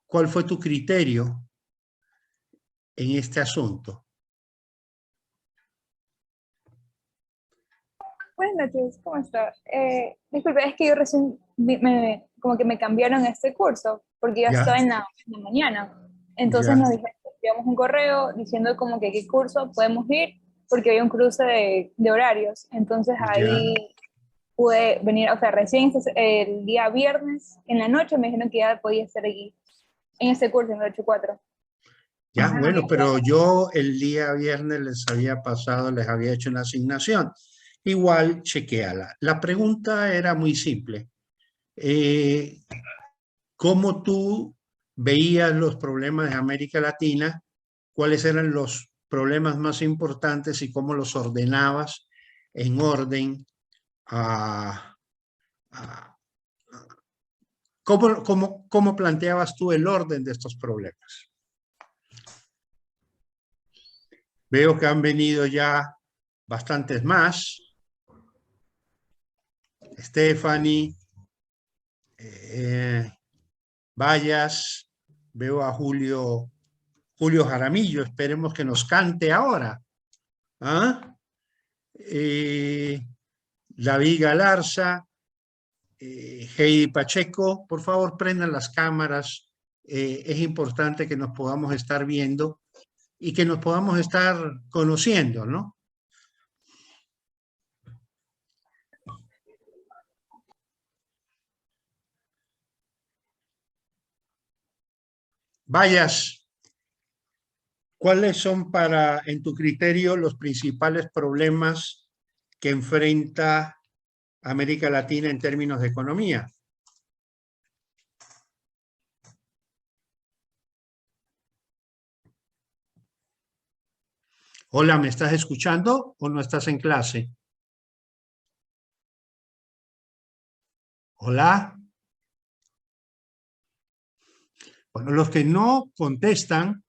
¿cuál fue tu criterio en este asunto? Buenas noches, ¿cómo está? Disculpe, es que yo recién como que me cambiaron este curso, porque yo Ya, estaba en la mañana. Entonces ya, nos dijeron, enviamos un correo diciendo como que qué curso podemos ir, porque había un cruce de horarios. Entonces ya. ahí pude venir, o sea, recién el día viernes en la noche me dijeron que ya podía estar aquí, en este curso, en el 8-4. Ya, bueno, pero yo el día viernes les había pasado, les había hecho una asignación. Igual, chequéala. La pregunta era muy simple. ¿Cómo tú veías los problemas de América Latina? ¿Cuáles eran los problemas más importantes y cómo los ordenabas en orden a... ¿Cómo planteabas tú el orden de estos problemas? Veo que han venido ya bastantes más. Stephanie, Vallas, veo a Julio Jaramillo, esperemos que nos cante ahora. ¿Ah? David Galarza, Heidi Pacheco, por favor prendan las cámaras. Es importante que nos podamos estar viendo y que nos podamos estar conociendo, ¿no? Vallas, ¿cuáles son en tu criterio, los principales problemas que enfrenta América Latina en términos de economía? Hola, ¿me estás escuchando o no estás en clase? Hola. Bueno, los que no contestan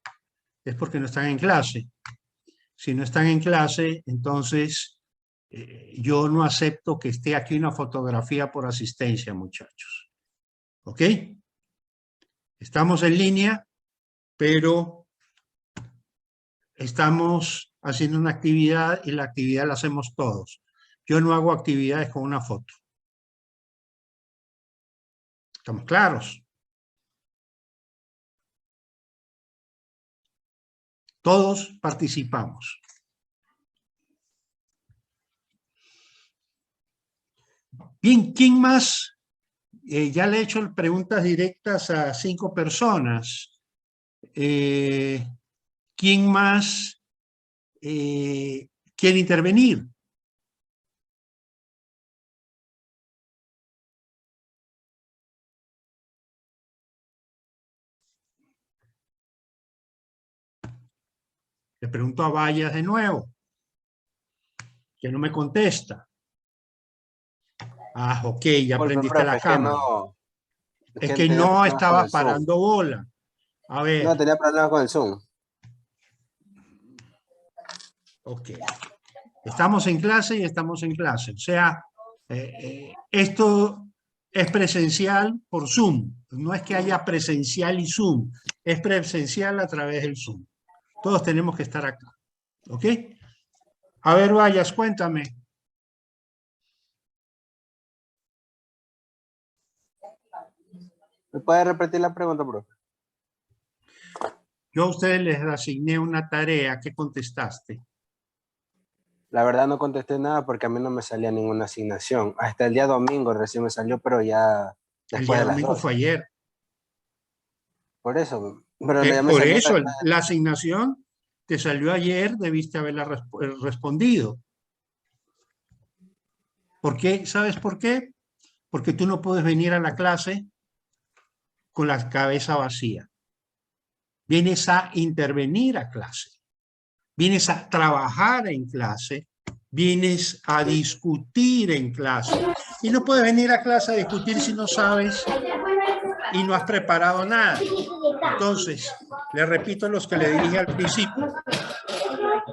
es porque no están en clase. Si no están en clase, entonces yo no acepto que esté aquí una fotografía por asistencia, muchachos. ¿Ok? Estamos en línea, pero estamos haciendo una actividad y la actividad la hacemos todos. Yo no hago actividades con una foto. ¿Estamos claros? Todos participamos. Bien, ¿quién más? Ya le he hecho preguntas directas a 5 personas. ¿Quién más quiere intervenir? Le pregunto a Vallas de nuevo, que no me contesta. Ah, ok, ya prendiste la cámara. Es que no estaba parando bola. A ver. No, tenía problemas con el Zoom. Ok. Estamos en clase y estamos en clase. O sea, esto es presencial por Zoom. No es que haya presencial y Zoom. Es presencial a través del Zoom. Todos tenemos que estar acá. ¿Ok? A ver, Vallas, cuéntame. ¿Me puede repetir la pregunta, profe? Yo a ustedes les asigné una tarea. ¿Qué contestaste? La verdad no contesté nada porque a mí no me salía ninguna asignación. Hasta el día domingo recién me salió, pero ya El después día de las domingo 12. fue ayer. Por eso. Pero ya me Por salió eso, la asignación te salió ayer, debiste haberla respondido. ¿Por qué? ¿Sabes por qué? Porque tú no puedes venir a la clase con la cabeza vacía. Vienes a intervenir a clase. Vienes a trabajar en clase. Vienes a discutir en clase. Y no puedes venir a clase a discutir si no sabes y no has preparado nada. Entonces, le repito los que le dije al principio.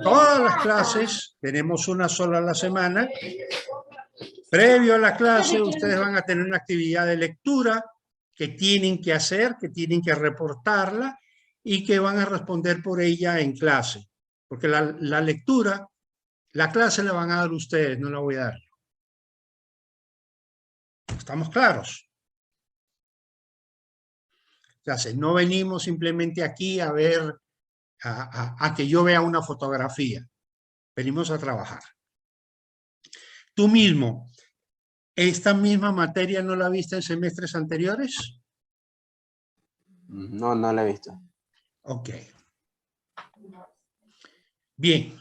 Todas las clases, tenemos una sola a la semana. Previo a la clase, ustedes van a tener una actividad de lectura que tienen que hacer, que tienen que reportarla y que van a responder por ella en clase. Porque la lectura, la clase la van a dar ustedes, no la voy a dar yo. ¿Estamos claros? Entonces, no venimos simplemente aquí a ver, a que yo vea una fotografía. Venimos a trabajar. Tú mismo, ¿esta misma materia no la viste en semestres anteriores? No, no la he visto. Ok. Bien.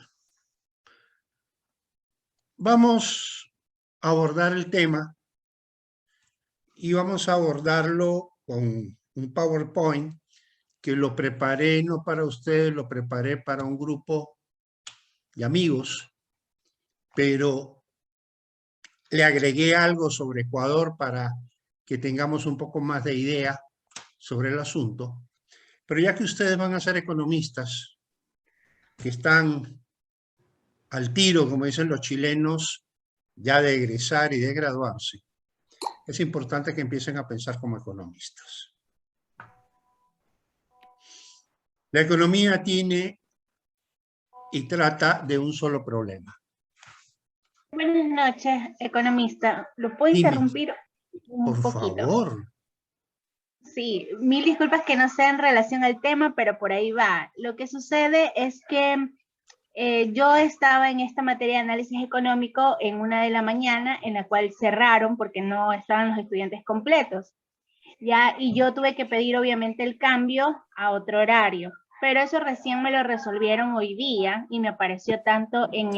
Vamos a abordar el tema y vamos a abordarlo con un PowerPoint que lo preparé no para ustedes, lo preparé para un grupo de amigos, pero le agregué algo sobre Ecuador para que tengamos un poco más de idea sobre el asunto. Pero ya que ustedes van a ser economistas, que están al tiro, como dicen los chilenos, ya de egresar y de graduarse, es importante que empiecen a pensar como economistas. La economía tiene y trata de un solo problema. Buenas noches, economista. ¿Lo puedo Dime, interrumpir un por poquito? favor. Sí, mil disculpas que no sea en relación al tema, pero por ahí va. Lo que sucede es que yo estaba en esta materia de análisis económico en 1 de la mañana, en la cual cerraron porque no estaban los estudiantes completos. Ya, y yo tuve que pedir obviamente el cambio a otro horario, pero eso recién me lo resolvieron hoy día y me apareció tanto en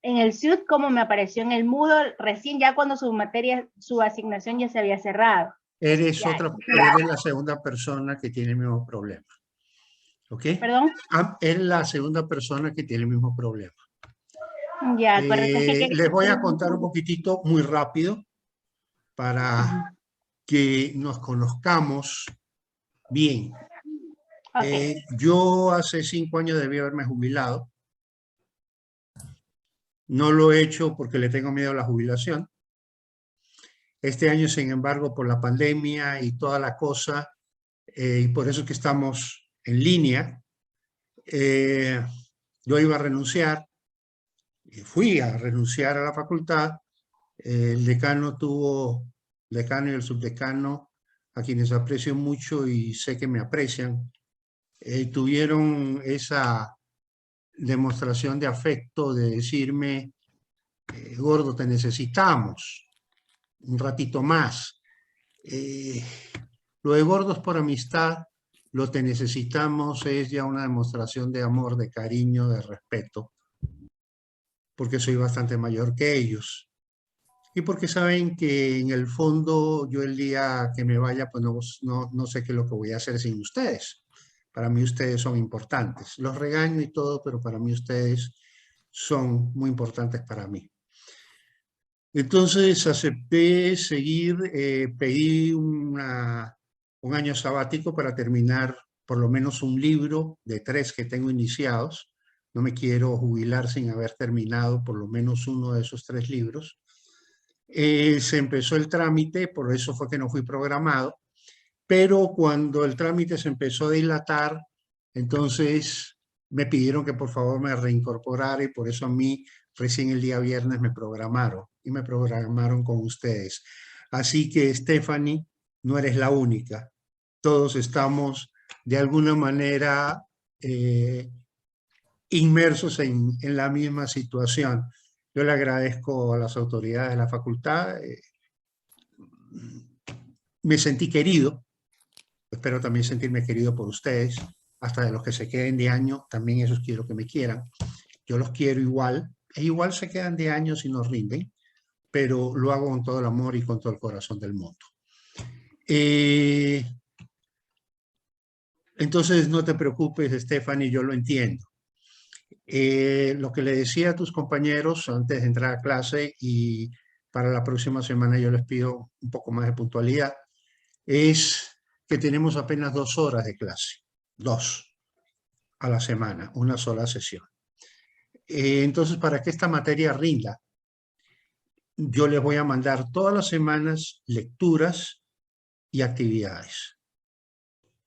el SUD como me apareció en el Moodle recién ya cuando su asignación ya se había cerrado. Eres Ya, eres la segunda persona que tiene el mismo problema. ¿Ok? ¿Perdón? Eres la segunda persona que tiene el mismo problema. Ya, correcto. Les voy a contar un poquitito muy rápido para que nos conozcamos bien. Okay. Yo hace 5 años debí haberme jubilado. No lo he hecho porque le tengo miedo a la jubilación. Este año, sin embargo, por la pandemia y toda la cosa, y por eso es que estamos en línea, yo iba a renunciar, y fui a renunciar a la facultad. El decano y el subdecano, a quienes aprecio mucho y sé que me aprecian, tuvieron esa demostración de afecto de decirme, gordo, te necesitamos un ratito más. Lo de gordos por amistad, lo que necesitamos es ya una demostración de amor, de cariño, de respeto, porque soy bastante mayor que ellos. Y porque saben que en el fondo yo el día que me vaya, pues no sé qué es lo que voy a hacer sin ustedes. Para mí ustedes son importantes. Los regaño y todo, pero para mí ustedes son muy importantes para mí. Entonces acepté seguir, pedí un año sabático para terminar por lo menos un libro de 3 que tengo iniciados. No me quiero jubilar sin haber terminado por lo menos uno de esos 3 libros. Se empezó el trámite, por eso fue que no fui programado, pero cuando el trámite se empezó a dilatar, entonces me pidieron que por favor me reincorporara y por eso a mí recién el día viernes me programaron y me programaron con ustedes. Así que Stephanie, no eres la única. Todos estamos de alguna manera inmersos en la misma situación. Yo le agradezco a las autoridades de la facultad. Me sentí querido. Espero también sentirme querido por ustedes. Hasta de los que se queden de año, también esos quiero que me quieran. Yo los quiero igual. E igual se quedan de años y nos rinden, pero lo hago con todo el amor y con todo el corazón del mundo. Entonces, no te preocupes, Stephanie, yo lo entiendo. Lo que le decía a tus compañeros antes de entrar a clase y para la próxima semana yo les pido un poco más de puntualidad, es que tenemos apenas 2 horas de clase, 2 a la semana, una sola sesión. Entonces, para que esta materia rinda, yo les voy a mandar todas las semanas lecturas y actividades.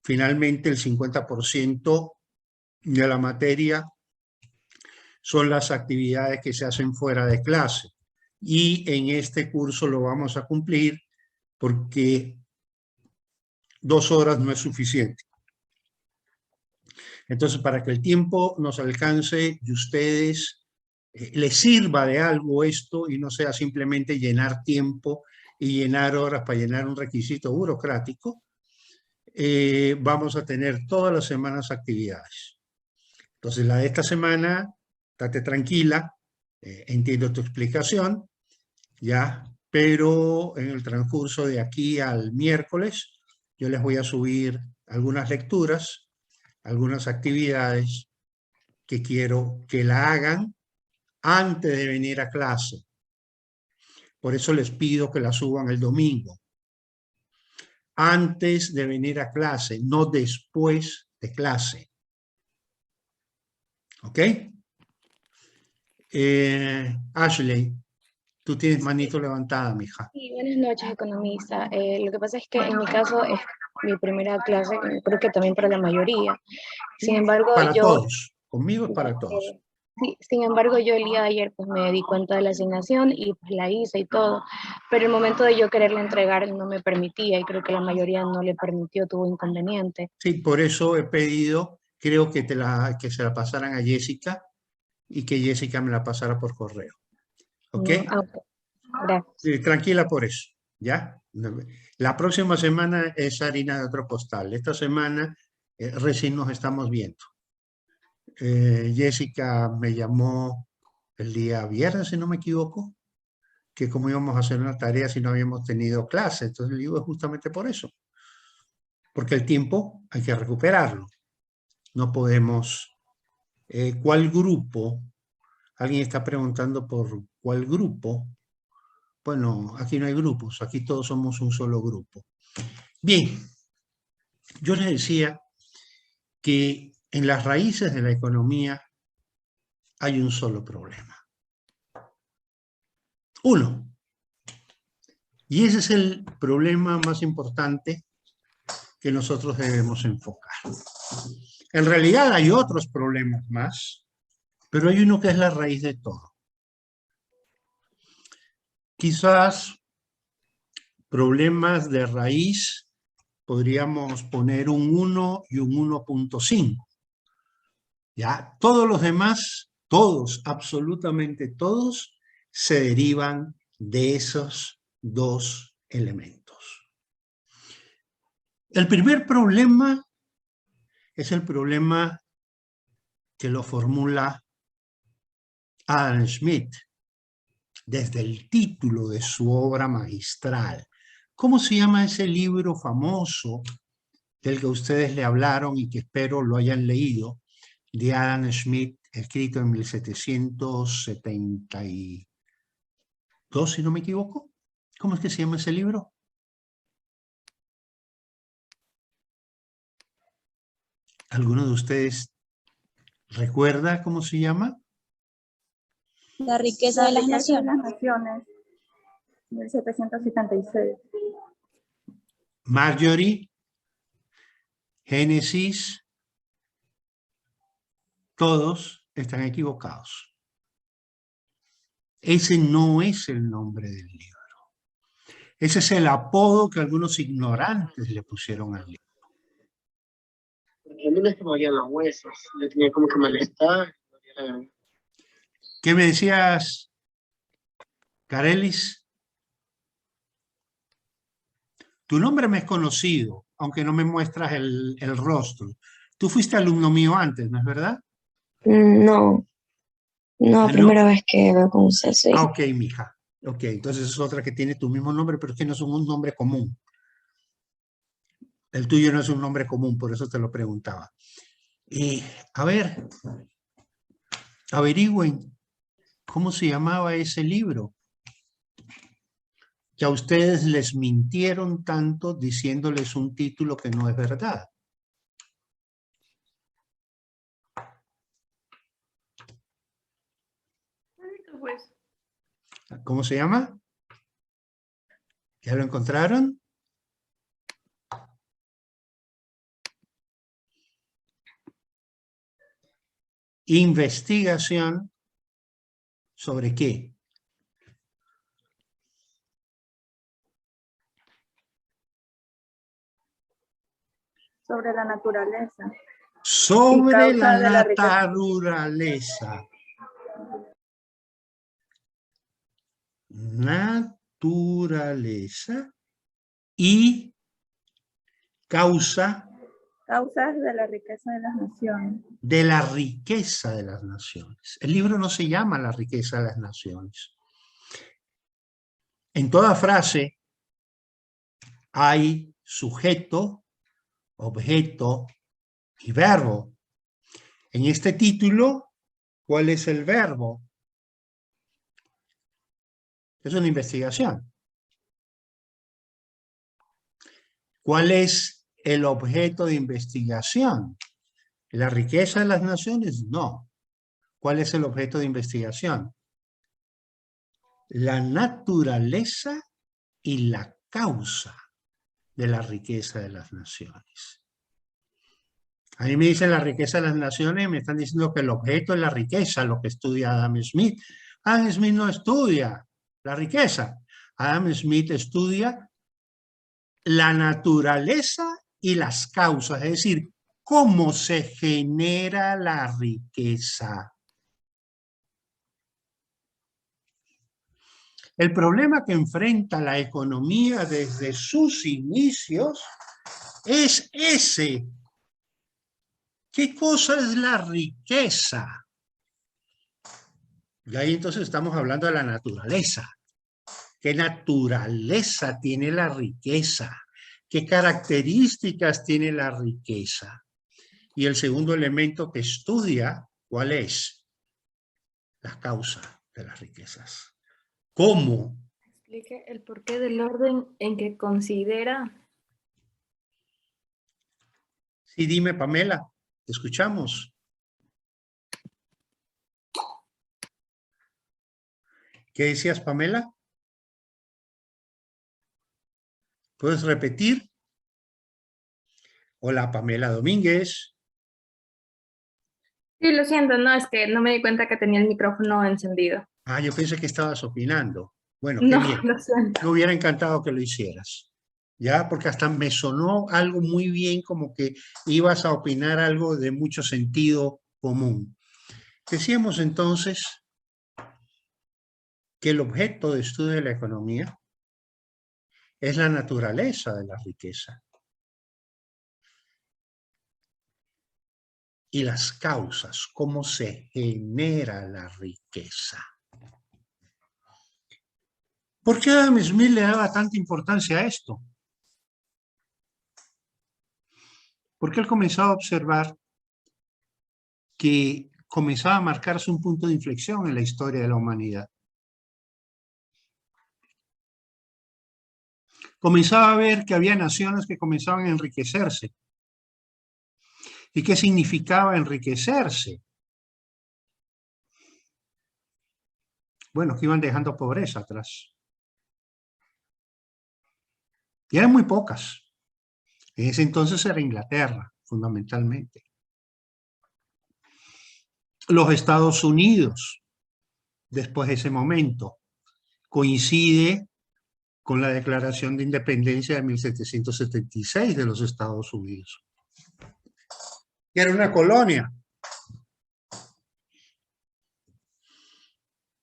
Finalmente, el 50% de la materia son las actividades que se hacen fuera de clase. Y en este curso lo vamos a cumplir porque 2 horas no es suficiente. Entonces, para que el tiempo nos alcance y ustedes les sirva de algo esto y no sea simplemente llenar tiempo y llenar horas para llenar un requisito burocrático, vamos a tener todas las semanas actividades. Entonces, la de esta semana, estate tranquila, entiendo tu explicación, ya, pero en el transcurso de aquí al miércoles, yo les voy a subir algunas lecturas, algunas actividades que quiero que la hagan antes de venir a clase. Por eso les pido que la suban el domingo. Antes de venir a clase, no después de clase. ¿Ok? Ashley, tú tienes manito levantada, mija. Sí, buenas noches, economista. Lo que pasa es que en mi caso es mi primera clase, creo que también para la mayoría. Sin embargo, Para todos. Conmigo es para todos. Sí, sin embargo, yo el día de ayer pues me di cuenta de la asignación y pues la hice y todo, pero el momento de yo quererla entregar no me permitía y creo que la mayoría no le permitió, tuvo inconveniente. Sí, por eso he pedido, creo que, que se la pasaran a Jessica y que Jessica me la pasara por correo. ¿Ok? Okay. Gracias. Tranquila por eso, ¿ya? La próxima semana es harina de otro costal. Esta semana recién nos estamos viendo. Jessica me llamó el día viernes, si no me equivoco, que cómo íbamos a hacer una tarea si no habíamos tenido clase. Entonces le digo, es justamente por eso. Porque el tiempo hay que recuperarlo. No podemos... ¿Cuál grupo? Alguien está preguntando por cuál grupo. Bueno, aquí no hay grupos, aquí todos somos un solo grupo. Bien, yo les decía que en las raíces de la economía hay un solo problema. Uno. Y ese es el problema más importante que nosotros debemos enfocar. En realidad hay otros problemas más, pero hay uno que es la raíz de todo. Quizás problemas de raíz podríamos poner un 1 y un 1.5. Ya, todos los demás, todos, absolutamente todos, se derivan de esos dos elementos. El primer problema es el problema que lo formula Adam Smith desde el título de su obra magistral. ¿Cómo se llama ese libro famoso del que ustedes le hablaron y que espero lo hayan leído, de Adam Smith, escrito en 1772, si no me equivoco? ¿Cómo es que se llama ese libro? ¿Alguno de ustedes recuerda cómo se llama? La riqueza de las naciones. 1776. Marjorie, Génesis, todos están equivocados. Ese no es el nombre del libro. Ese es el apodo que algunos ignorantes le pusieron al libro. Porque a mí no es que me dolían los huesos, yo tenía como que malestar. ¿Qué me decías, Carelis? Tu nombre me es conocido, aunque no me muestras el rostro. Tú fuiste alumno mío antes, ¿no es verdad? No, ¿No? primera vez que veo con usted, sí. Ah, ok, mija. Ok, entonces es otra que tiene tu mismo nombre, pero es que no es un nombre común. El tuyo no es un nombre común, por eso te lo preguntaba. A ver, averigüen cómo se llamaba ese libro. Que a ustedes les mintieron tanto diciéndoles un título que no es verdad. ¿Cómo se llama? ¿Ya lo encontraron? investigación ¿sobre qué? Sobre la naturaleza. Sobre Y la causa de la riqueza. naturaleza. Naturaleza y causa Causas de la riqueza de las naciones. de la riqueza de las naciones. El libro no se llama La riqueza de las naciones. En toda frase hay sujeto, objeto y verbo. En este título, ¿cuál es el verbo? Es una investigación. ¿Cuál es el objeto de investigación? ¿La riqueza de las naciones? No. ¿Cuál es el objeto de investigación? La naturaleza y la causa de la riqueza de las naciones. A mí me dicen la riqueza de las naciones y me están diciendo que el objeto es la riqueza, lo que estudia Adam Smith. Adam Smith no estudia la riqueza. Adam Smith estudia la naturaleza y las causas, es decir, cómo se genera la riqueza. El problema que enfrenta la economía desde sus inicios es ese. ¿Qué cosa es la riqueza? Y ahí entonces estamos hablando de la naturaleza. ¿Qué naturaleza tiene la riqueza? ¿Qué características tiene la riqueza? Y el segundo elemento que estudia, ¿cuál es? La causa de las riquezas. ¿Cómo? Explique el porqué del orden en que considera. Sí, dime, Pamela, te escuchamos. ¿Qué decías, Pamela? ¿Puedes repetir? Hola, Pamela Domínguez. Sí, lo siento, no, es que no me di cuenta que tenía el micrófono encendido. Ah, yo pensé que estabas opinando. Bueno, qué No, bien. lo siento. Me hubiera encantado que lo hicieras. ¿Ya? Porque hasta me sonó algo muy bien, como que ibas a opinar algo de mucho sentido común. Decíamos entonces que el objeto de estudio de la economía es la naturaleza de la riqueza y las causas, cómo se genera la riqueza. ¿Por qué Adam Smith le daba tanta importancia a esto? Porque él comenzaba a observar que comenzaba a marcarse un punto de inflexión en la historia de la humanidad. Comenzaba a ver que había naciones que comenzaban a enriquecerse. ¿Y qué significaba enriquecerse? Bueno, que iban dejando pobreza atrás. Y eran muy pocas. En ese entonces era Inglaterra, fundamentalmente. Los Estados Unidos, después de ese momento, coincide con la Declaración de Independencia de 1776 de los Estados Unidos. Que era una colonia.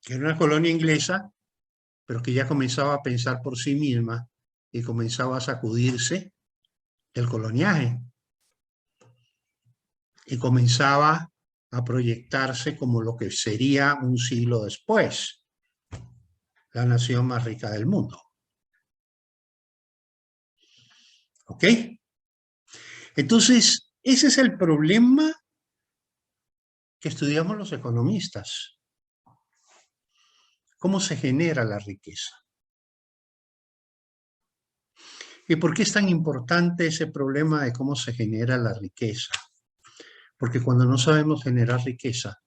Que era una colonia inglesa, pero que ya comenzaba a pensar por sí misma y comenzaba a sacudirse del coloniaje. Y comenzaba a proyectarse como lo que sería un siglo después, la nación más rica del mundo. ¿Ok? Entonces, ese es el problema que estudiamos los economistas. ¿Cómo se genera la riqueza? ¿Y por qué es tan importante ese problema de cómo se genera la riqueza? Porque cuando no sabemos generar riqueza,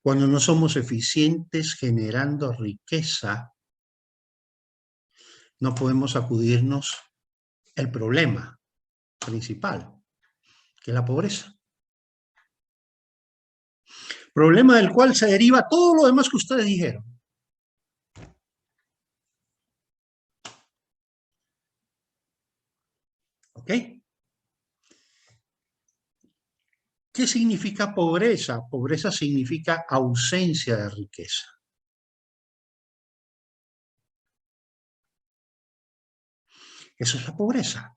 cuando no somos eficientes generando riqueza, no podemos acudirnos el problema principal, que es la pobreza. Problema del cual se deriva todo lo demás que ustedes dijeron. ¿Ok? ¿Qué significa pobreza? Pobreza significa ausencia de riqueza. Eso es la pobreza.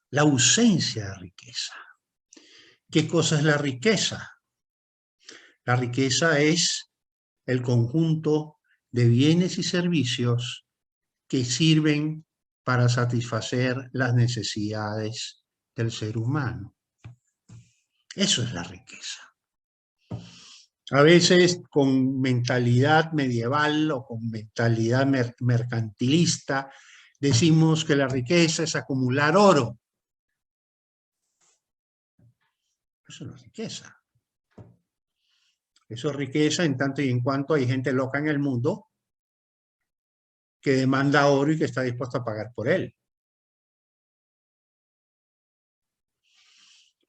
La ausencia de riqueza. ¿Qué cosa es la riqueza? La riqueza es el conjunto de bienes y servicios que sirven para satisfacer las necesidades del ser humano. Eso es la riqueza. A veces con mentalidad medieval o con mentalidad mercantilista decimos que la riqueza es acumular oro. Eso no es riqueza. Eso es riqueza en tanto y en cuanto hay gente loca en el mundo que demanda oro y que está dispuesta a pagar por él.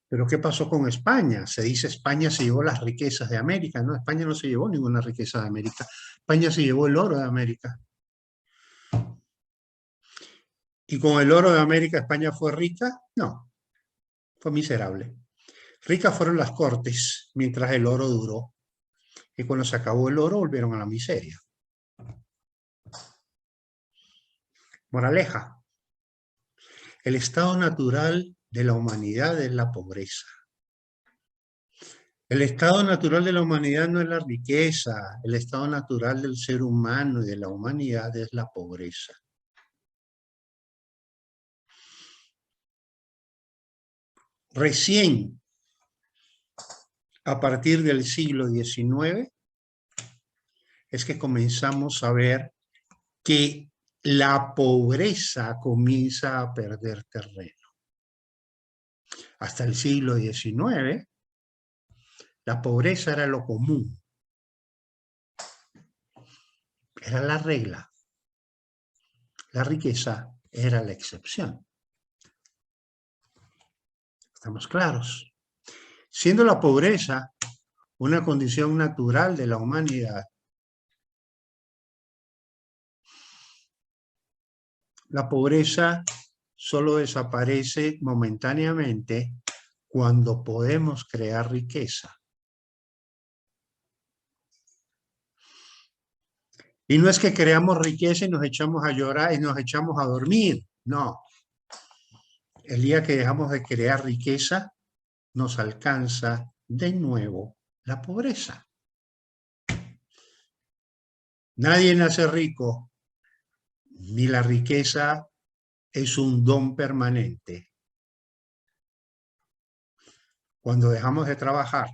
Pero ¿qué pasó con España? Se dice España se llevó las riquezas de América. No, España no se llevó ninguna riqueza de América. España se llevó el oro de América. ¿Y con el oro de América España fue rica? No, fue miserable. Ricas fueron las cortes mientras el oro duró. Y cuando se acabó el oro volvieron a la miseria. Moraleja. El estado natural de la humanidad es la pobreza. El estado natural de la humanidad no es la riqueza. El estado natural del ser humano y de la humanidad es la pobreza. Recién, a partir del siglo XIX, es que comenzamos a ver que la pobreza comienza a perder terreno. Hasta el siglo XIX, la pobreza era lo común. Era la regla. La riqueza era la excepción. ¿Estamos claros? Siendo la pobreza una condición natural de la humanidad, la pobreza solo desaparece momentáneamente cuando podemos crear riqueza. Y no es que creamos riqueza y nos echamos a llorar y nos echamos a dormir. No. El día que dejamos de crear riqueza, nos alcanza de nuevo la pobreza. Nadie nace rico, ni la riqueza es un don permanente. Cuando dejamos de trabajar,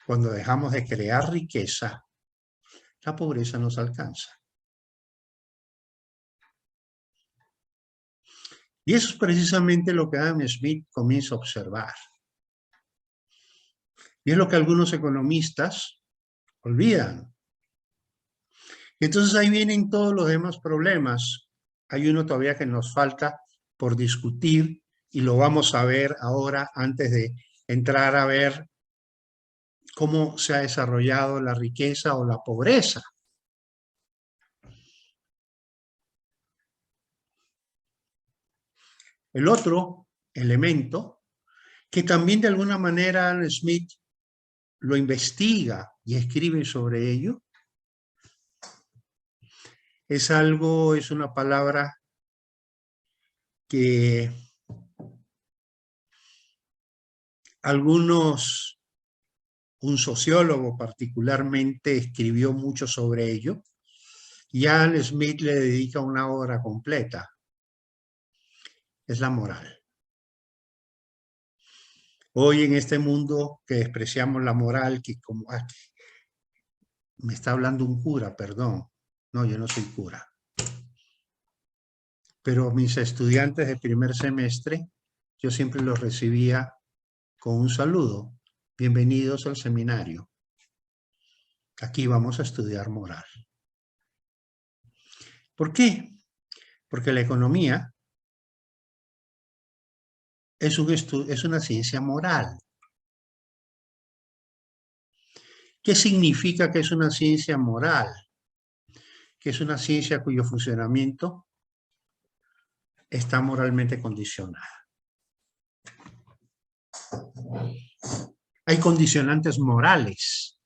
cuando dejamos de crear riqueza, la pobreza nos alcanza. Y eso es precisamente lo que Adam Smith comienza a observar. Y es lo que algunos economistas olvidan. Entonces ahí vienen todos los demás problemas. Hay uno todavía que nos falta por discutir y lo vamos a ver ahora antes de entrar a ver cómo se ha desarrollado la riqueza o la pobreza. El otro elemento, que también de alguna manera Adam Smith lo investiga y escribe sobre ello, es una palabra que un sociólogo particularmente escribió mucho sobre ello, y Adam Smith le dedica una obra completa. Es la moral. Hoy en este mundo que despreciamos la moral, que como me está hablando un cura, perdón. No, yo no soy cura. Pero mis estudiantes de primer semestre, yo siempre los recibía con un saludo. Bienvenidos al seminario. Aquí vamos a estudiar moral. ¿Por qué? Porque la economía es una ciencia moral. ¿Qué significa que es una ciencia moral? Que es una ciencia cuyo funcionamiento está moralmente condicionada. Hay condicionantes morales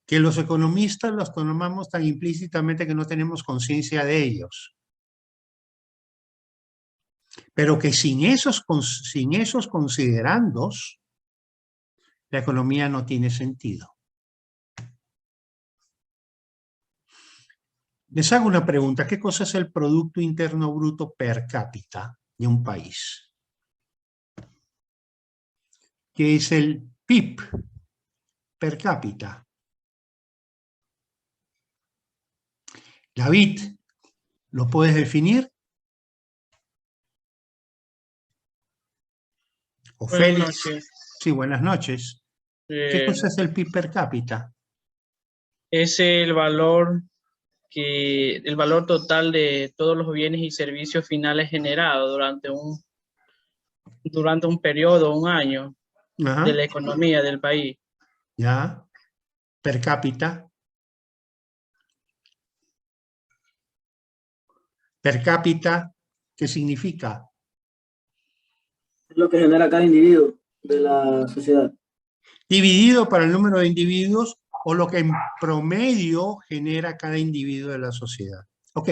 que los economistas los tomamos tan implícitamente que no tenemos conciencia de ellos. Pero que sin esos considerandos, la economía no tiene sentido. Les hago una pregunta. ¿Qué cosa es el Producto Interno Bruto per cápita de un país? ¿Qué es el PIB per cápita? David, ¿lo puedes definir? ¿O Buenas Félix? noches. Sí, buenas noches. ¿Qué cosa es el PIB per cápita? Es el valor total de todos los bienes y servicios finales generados durante un periodo, un año, Ajá. de la economía del país. ¿Ya? Per cápita. Per cápita, ¿qué significa? Es lo que genera cada individuo de la sociedad. Dividido para el número de individuos o lo que en promedio genera cada individuo de la sociedad. Ok,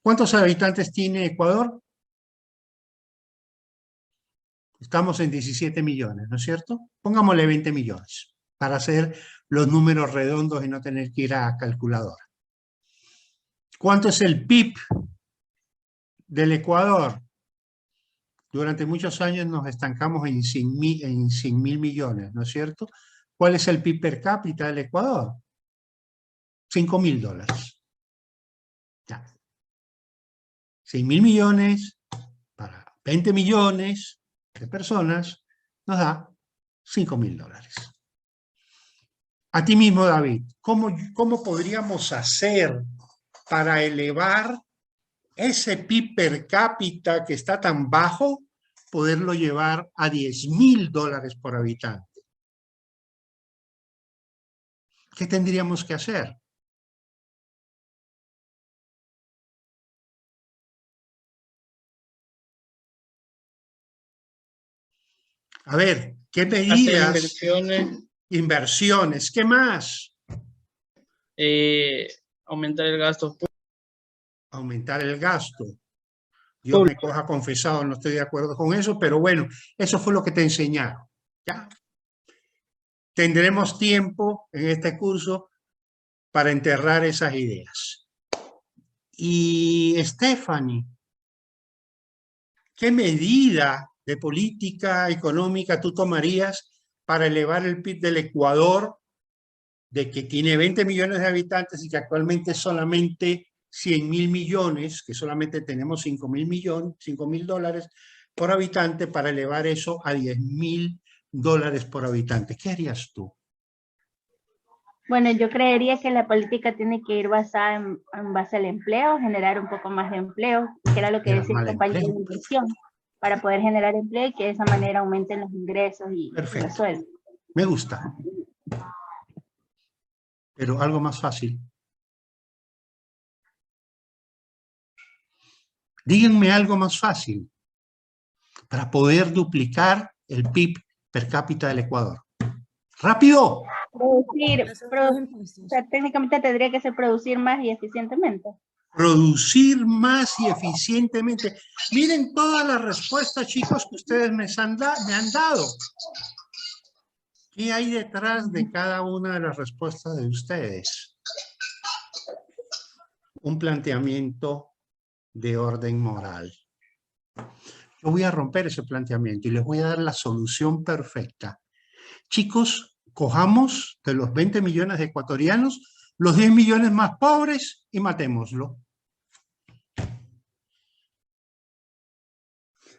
¿cuántos habitantes tiene Ecuador? Estamos en 17 millones, ¿no es cierto? Pongámosle 20 millones para hacer los números redondos y no tener que ir a calculadora. ¿Cuánto es el PIB del Ecuador? Durante muchos años nos estancamos en 100.000 millones, ¿no es cierto? ¿Cuál es el PIB per cápita del Ecuador? $5.000. Ya. 100.000 millones para 20 millones de personas nos da $5.000. A ti mismo, David, ¿cómo podríamos hacer para elevar ese PIB per cápita que está tan bajo, poderlo llevar a $10.000 por habitante? ¿Qué tendríamos que hacer? A ver, ¿qué Hacer medidas? inversiones, Inversiones, ¿qué más? aumentar el gasto público. Aumentar el gasto. Dios me coja confesado, no estoy de acuerdo con eso, pero bueno, eso fue lo que te enseñaron. ¿Ya? Tendremos tiempo en este curso para enterrar esas ideas. Y Stephanie, ¿qué medida de política económica tú tomarías para elevar el PIB del Ecuador, de que tiene 20 millones de habitantes y que actualmente solamente 100.000 millones, que solamente tenemos 5.000 dólares por habitante, para elevar eso a $10.000 por habitante? ¿Qué harías tú? Bueno, yo creería que la política tiene que ir basada en base al empleo, generar un poco más de empleo, que era lo que decía el compañero de inversión, para poder generar empleo y que de esa manera aumenten los ingresos y los sueldos. Me gusta. Pero algo más fácil. Díganme algo más fácil para poder duplicar el PIB per cápita del Ecuador. ¡Rápido! O sea, técnicamente tendría que ser producir más y eficientemente. Producir más y eficientemente. Miren todas las respuestas, chicos, que ustedes me han dado. ¿Qué hay detrás de cada una de las respuestas de ustedes? Un planteamiento de orden moral. Yo voy a romper ese planteamiento y les voy a dar la solución perfecta. Chicos, cojamos de los 20 millones de ecuatorianos los 10 millones más pobres y matémoslo.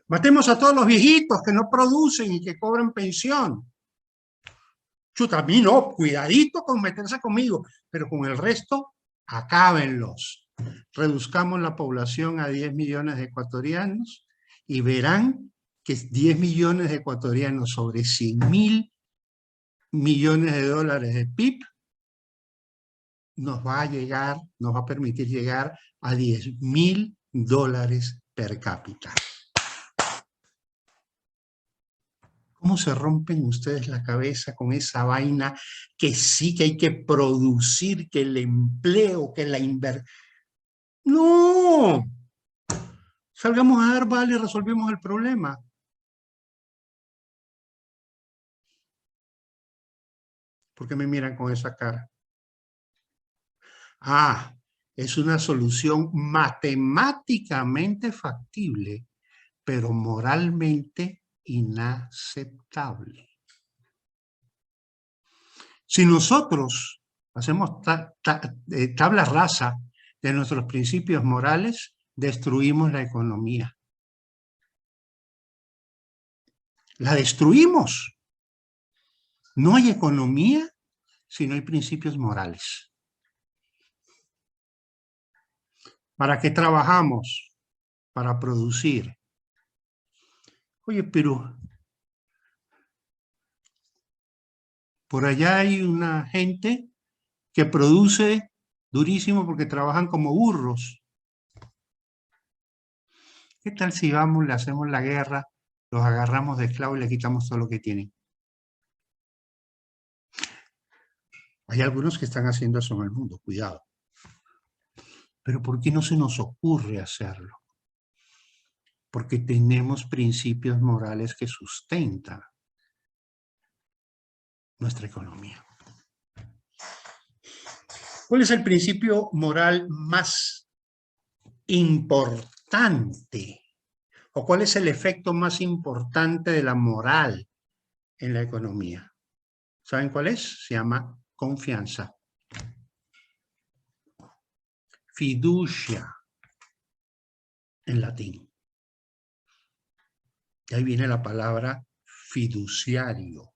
Matemos a todos los viejitos que no producen y que cobran pensión. Chuta, a mí no, cuidadito con meterse conmigo, pero con el resto, acábenlos. Reduzcamos la población a 10 millones de ecuatorianos y verán que 10 millones de ecuatorianos sobre 100.000 millones de dólares de PIB, nos va a permitir llegar a $10.000 per cápita. ¿Cómo se rompen ustedes la cabeza con esa vaina que sí que hay que producir, que el empleo, que la inversión? ¡No! Salgamos a dar vale y resolvemos el problema. ¿Por qué me miran con esa cara? Ah, es una solución matemáticamente factible, pero moralmente inaceptable. Si nosotros hacemos tabla rasa de nuestros principios morales, destruimos la economía. La destruimos. No hay economía si no hay principios morales. ¿Para qué trabajamos? Para producir. Oye, pero por allá hay una gente que produce durísimo porque trabajan como burros. ¿Qué tal si vamos, le hacemos la guerra, los agarramos de esclavos y le quitamos todo lo que tienen? Hay algunos que están haciendo eso en el mundo, cuidado. Pero ¿por qué no se nos ocurre hacerlo? Porque tenemos principios morales que sustentan nuestra economía. ¿Cuál es el principio moral más importante? ¿O cuál es el efecto más importante de la moral en la economía? ¿Saben cuál es? Se llama confianza. Fiducia, en latín. Y ahí viene la palabra fiduciario.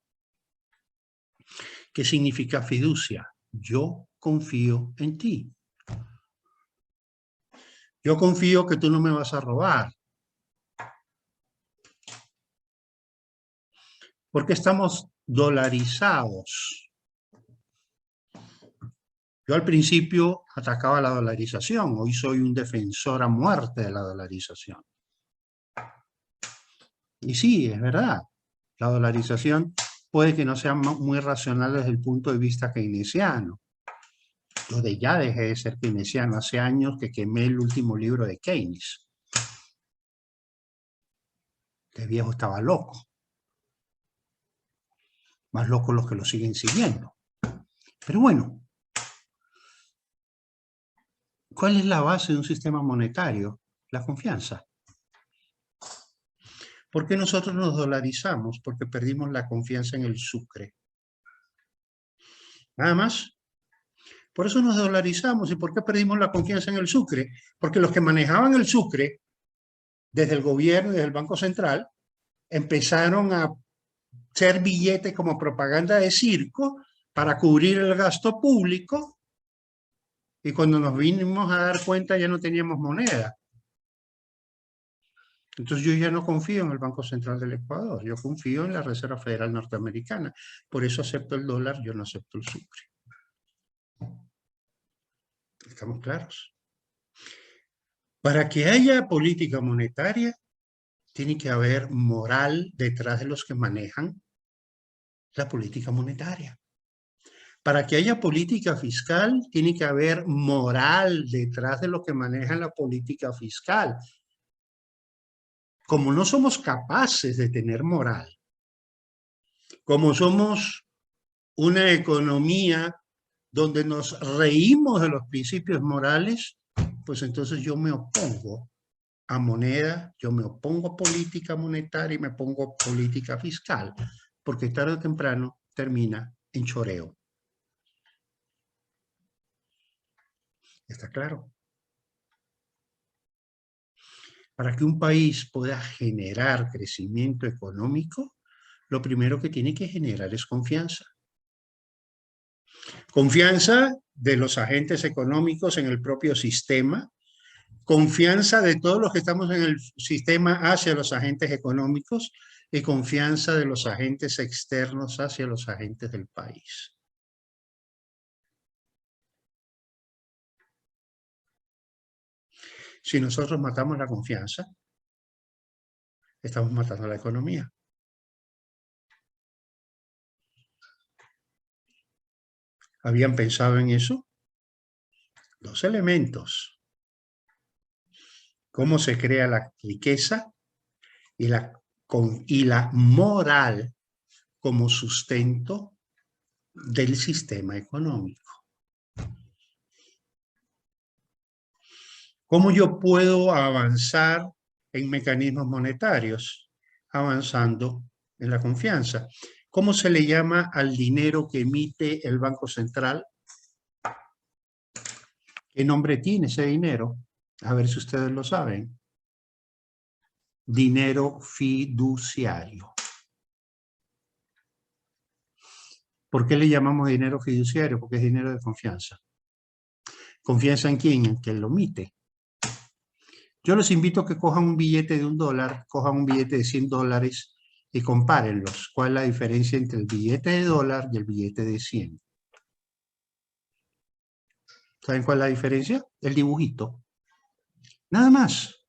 ¿Qué significa fiducia? Yo confío en ti. Yo confío que tú no me vas a robar. Porque estamos dolarizados. Yo al principio atacaba la dolarización, hoy soy un defensor a muerte de la dolarización. Y sí, es verdad, la dolarización puede que no sea muy racional desde el punto de vista keynesiano. Yo ya dejé de ser keynesiano, hace años que quemé el último libro de Keynes. Este viejo estaba loco. Más locos los que lo siguen siguiendo. Pero bueno, ¿cuál es la base de un sistema monetario? La confianza. ¿Por qué nosotros nos dolarizamos? Porque perdimos la confianza en el sucre. Nada más. Por eso nos dolarizamos. ¿Y por qué perdimos la confianza en el sucre? Porque los que manejaban el sucre, desde el gobierno y desde el Banco Central, empezaron a hacer billetes como propaganda de circo para cubrir el gasto público. Y cuando nos vinimos a dar cuenta ya no teníamos moneda. Entonces yo ya no confío en el Banco Central del Ecuador, yo confío en la Reserva Federal Norteamericana. Por eso acepto el dólar, yo no acepto el sucre. ¿Estamos claros? Para que haya política monetaria, tiene que haber moral detrás de los que manejan la política monetaria. Para que haya política fiscal, tiene que haber moral detrás de los que manejan la política fiscal. Como no somos capaces de tener moral, como somos una economía donde nos reímos de los principios morales, pues entonces yo me opongo a moneda, yo me opongo a política monetaria y me opongo a política fiscal, porque tarde o temprano termina en choreo. ¿Está claro? Para que un país pueda generar crecimiento económico, lo primero que tiene que generar es confianza. Confianza de los agentes económicos en el propio sistema, confianza de todos los que estamos en el sistema hacia los agentes económicos y confianza de los agentes externos hacia los agentes del país. Si nosotros matamos la confianza, estamos matando la economía. ¿Habían pensado en eso? Dos elementos. Cómo se crea la riqueza y la moral como sustento del sistema económico. ¿Cómo yo puedo avanzar en mecanismos monetarios? Avanzando en la confianza. ¿Cómo se le llama al dinero que emite el Banco Central? ¿Qué nombre tiene ese dinero? A ver si ustedes lo saben. Dinero fiduciario. ¿Por qué le llamamos dinero fiduciario? Porque es dinero de confianza. ¿Confianza en quién? En quien lo emite. Yo los invito a que cojan un billete de $1, cojan un billete de $100 y compárenlos. ¿Cuál es la diferencia entre el billete de $1 y el billete de 100? ¿Saben cuál es la diferencia? El dibujito. Nada más.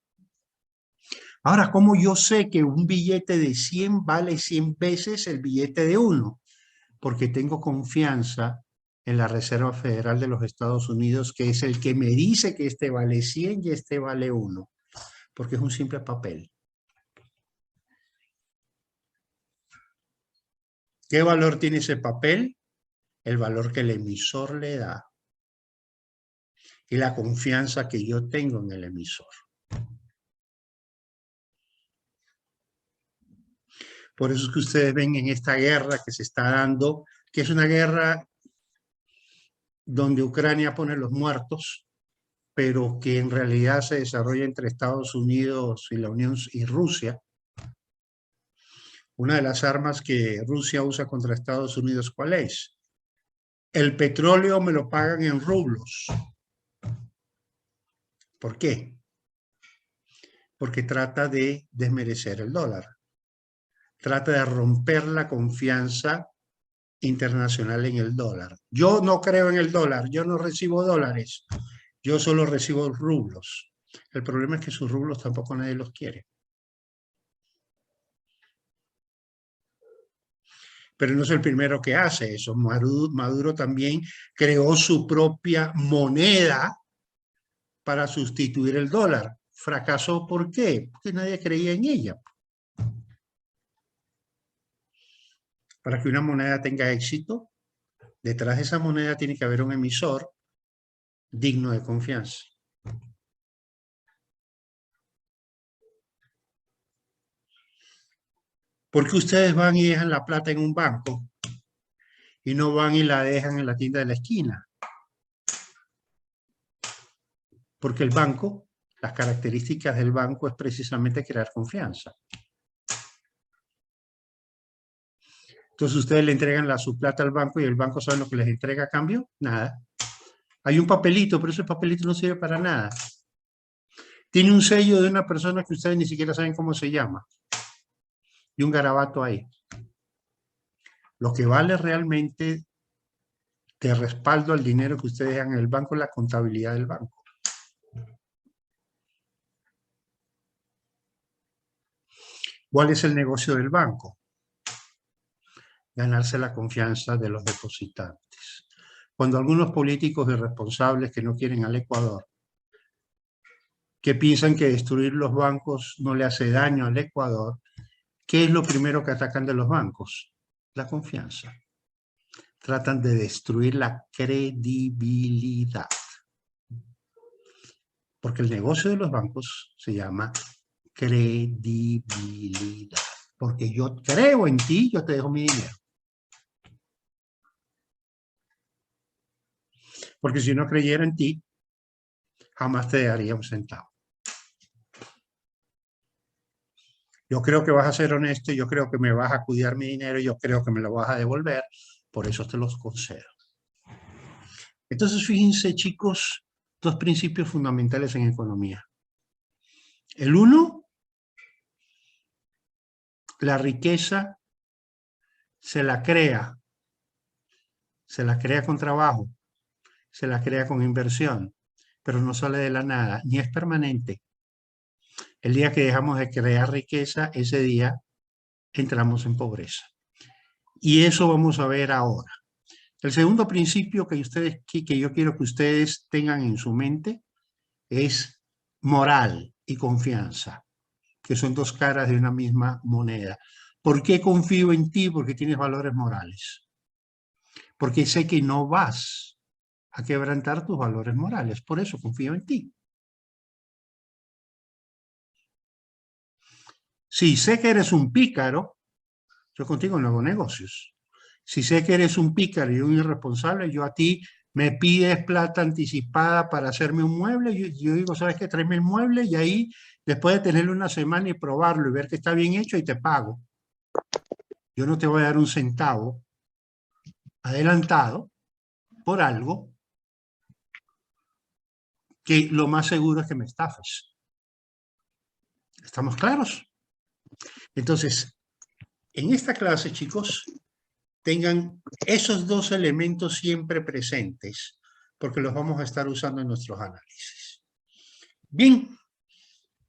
Ahora, ¿cómo yo sé que un billete de 100 vale 100 veces el billete de 1? Porque tengo confianza en la Reserva Federal de los Estados Unidos, que es el que me dice que este vale 100 y este vale 1. Porque es un simple papel. ¿Qué valor tiene ese papel? El valor que el emisor le da. Y la confianza que yo tengo en el emisor. Por eso es que ustedes ven en esta guerra que se está dando, que es una guerra donde Ucrania pone los muertos, pero que en realidad se desarrolla entre Estados Unidos y la Unión y Rusia. Una de las armas que Rusia usa contra Estados Unidos, ¿cuál es? El petróleo me lo pagan en rublos. ¿Por qué? Porque trata de desmerecer el dólar. Trata de romper la confianza internacional en el dólar. Yo no creo en el dólar, yo no recibo dólares, yo solo recibo rublos. El problema es que sus rublos tampoco nadie los quiere. Pero no es el primero que hace eso. Maduro también creó su propia moneda para sustituir el dólar. ¿Fracasó por qué? Porque nadie creía en ella. Para que una moneda tenga éxito, detrás de esa moneda tiene que haber un emisor digno de confianza. ¿Por qué ustedes van y dejan la plata en un banco y no van y la dejan en la tienda de la esquina? Porque el banco, las características del banco es precisamente crear confianza. Entonces ustedes le entregan su plata al banco y el banco sabe lo que les entrega a cambio. Nada. Hay un papelito, pero ese papelito no sirve para nada. Tiene un sello de una persona que ustedes ni siquiera saben cómo se llama. Y un garabato ahí. Lo que vale realmente de respaldo al dinero que ustedes dejan en el banco es la contabilidad del banco. ¿Cuál es el negocio del banco? Ganarse la confianza de los depositantes. Cuando algunos políticos irresponsables que no quieren al Ecuador, que piensan que destruir los bancos no le hace daño al Ecuador, ¿qué es lo primero que atacan de los bancos? La confianza. Tratan de destruir la credibilidad. Porque el negocio de los bancos se llama credibilidad. Porque yo creo en ti, yo te dejo mi dinero. Porque si no creyera en ti, jamás te daría un centavo. Yo creo que vas a ser honesto, yo creo que me vas a cuidar mi dinero, yo creo que me lo vas a devolver, por eso te los concedo. Entonces, fíjense, chicos, dos principios fundamentales en economía. El uno, la riqueza se la crea con trabajo, se la crea con inversión, pero no sale de la nada, ni es permanente. El día que dejamos de crear riqueza, ese día entramos en pobreza. Y eso vamos a ver ahora. El segundo principio que yo quiero que ustedes tengan en su mente es moral y confianza, que son dos caras de una misma moneda. ¿Por qué confío en ti? Porque tienes valores morales. Porque sé que no vas a quebrantar tus valores morales. Por eso confío en ti. Si sé que eres un pícaro, yo contigo no hago negocios. Si sé que eres un pícaro y un irresponsable, yo a ti me pides plata anticipada para hacerme un mueble, yo digo, ¿sabes qué? Tráeme el mueble y ahí, después de tenerlo una semana y probarlo y ver que está bien hecho, y te pago. Yo no te voy a dar un centavo adelantado por algo que lo más seguro es que me estafes. ¿Estamos claros? Entonces, en esta clase, chicos, tengan esos dos elementos siempre presentes, porque los vamos a estar usando en nuestros análisis. Bien,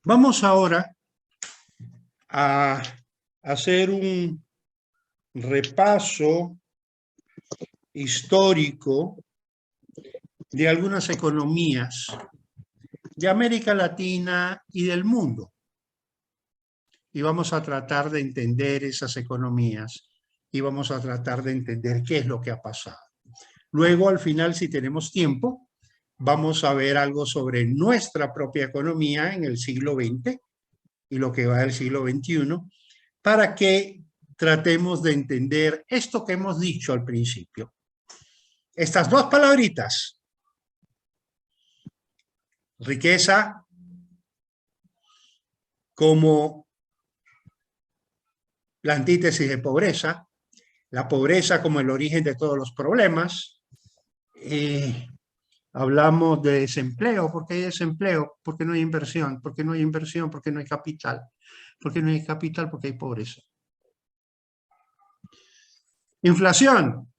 vamos ahora a hacer un repaso histórico de algunas economías de América Latina y del mundo. Y vamos a tratar de entender esas economías y vamos a tratar de entender qué es lo que ha pasado. Luego, al final, si tenemos tiempo, vamos a ver algo sobre nuestra propia economía en el siglo XX y lo que va del siglo XXI, para que tratemos de entender esto que hemos dicho al principio. Estas dos palabritas, riqueza como la antítesis de pobreza, la pobreza como el origen de todos los problemas. Hablamos de desempleo. ¿Por qué hay desempleo? Porque no hay inversión. ¿Por qué no hay inversión? Porque no hay capital. ¿Por qué no hay capital? Porque hay pobreza. Inflación.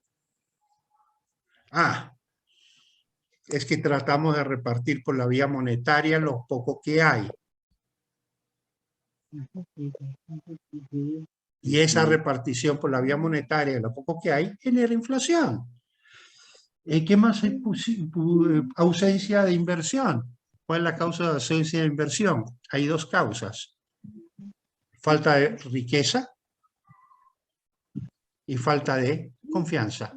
Es que tratamos de repartir por la vía monetaria lo poco que hay. Y esa repartición por la vía monetaria de lo poco que hay genera inflación. ¿Qué más es ausencia de inversión? ¿Cuál es la causa de ausencia de inversión? Hay dos causas. Falta de riqueza y falta de confianza.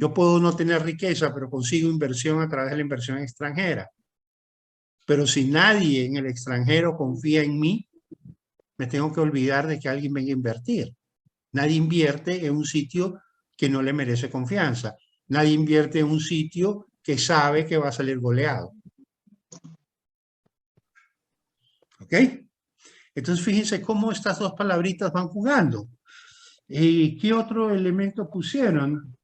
Yo puedo no tener riqueza, pero consigo inversión a través de la inversión extranjera. Pero si nadie en el extranjero confía en mí, me tengo que olvidar de que alguien venga a invertir. Nadie invierte en un sitio que no le merece confianza. Nadie invierte en un sitio que sabe que va a salir goleado. ¿Ok? Entonces, fíjense cómo estas dos palabritas van jugando. ¿Qué otro elemento pusieron?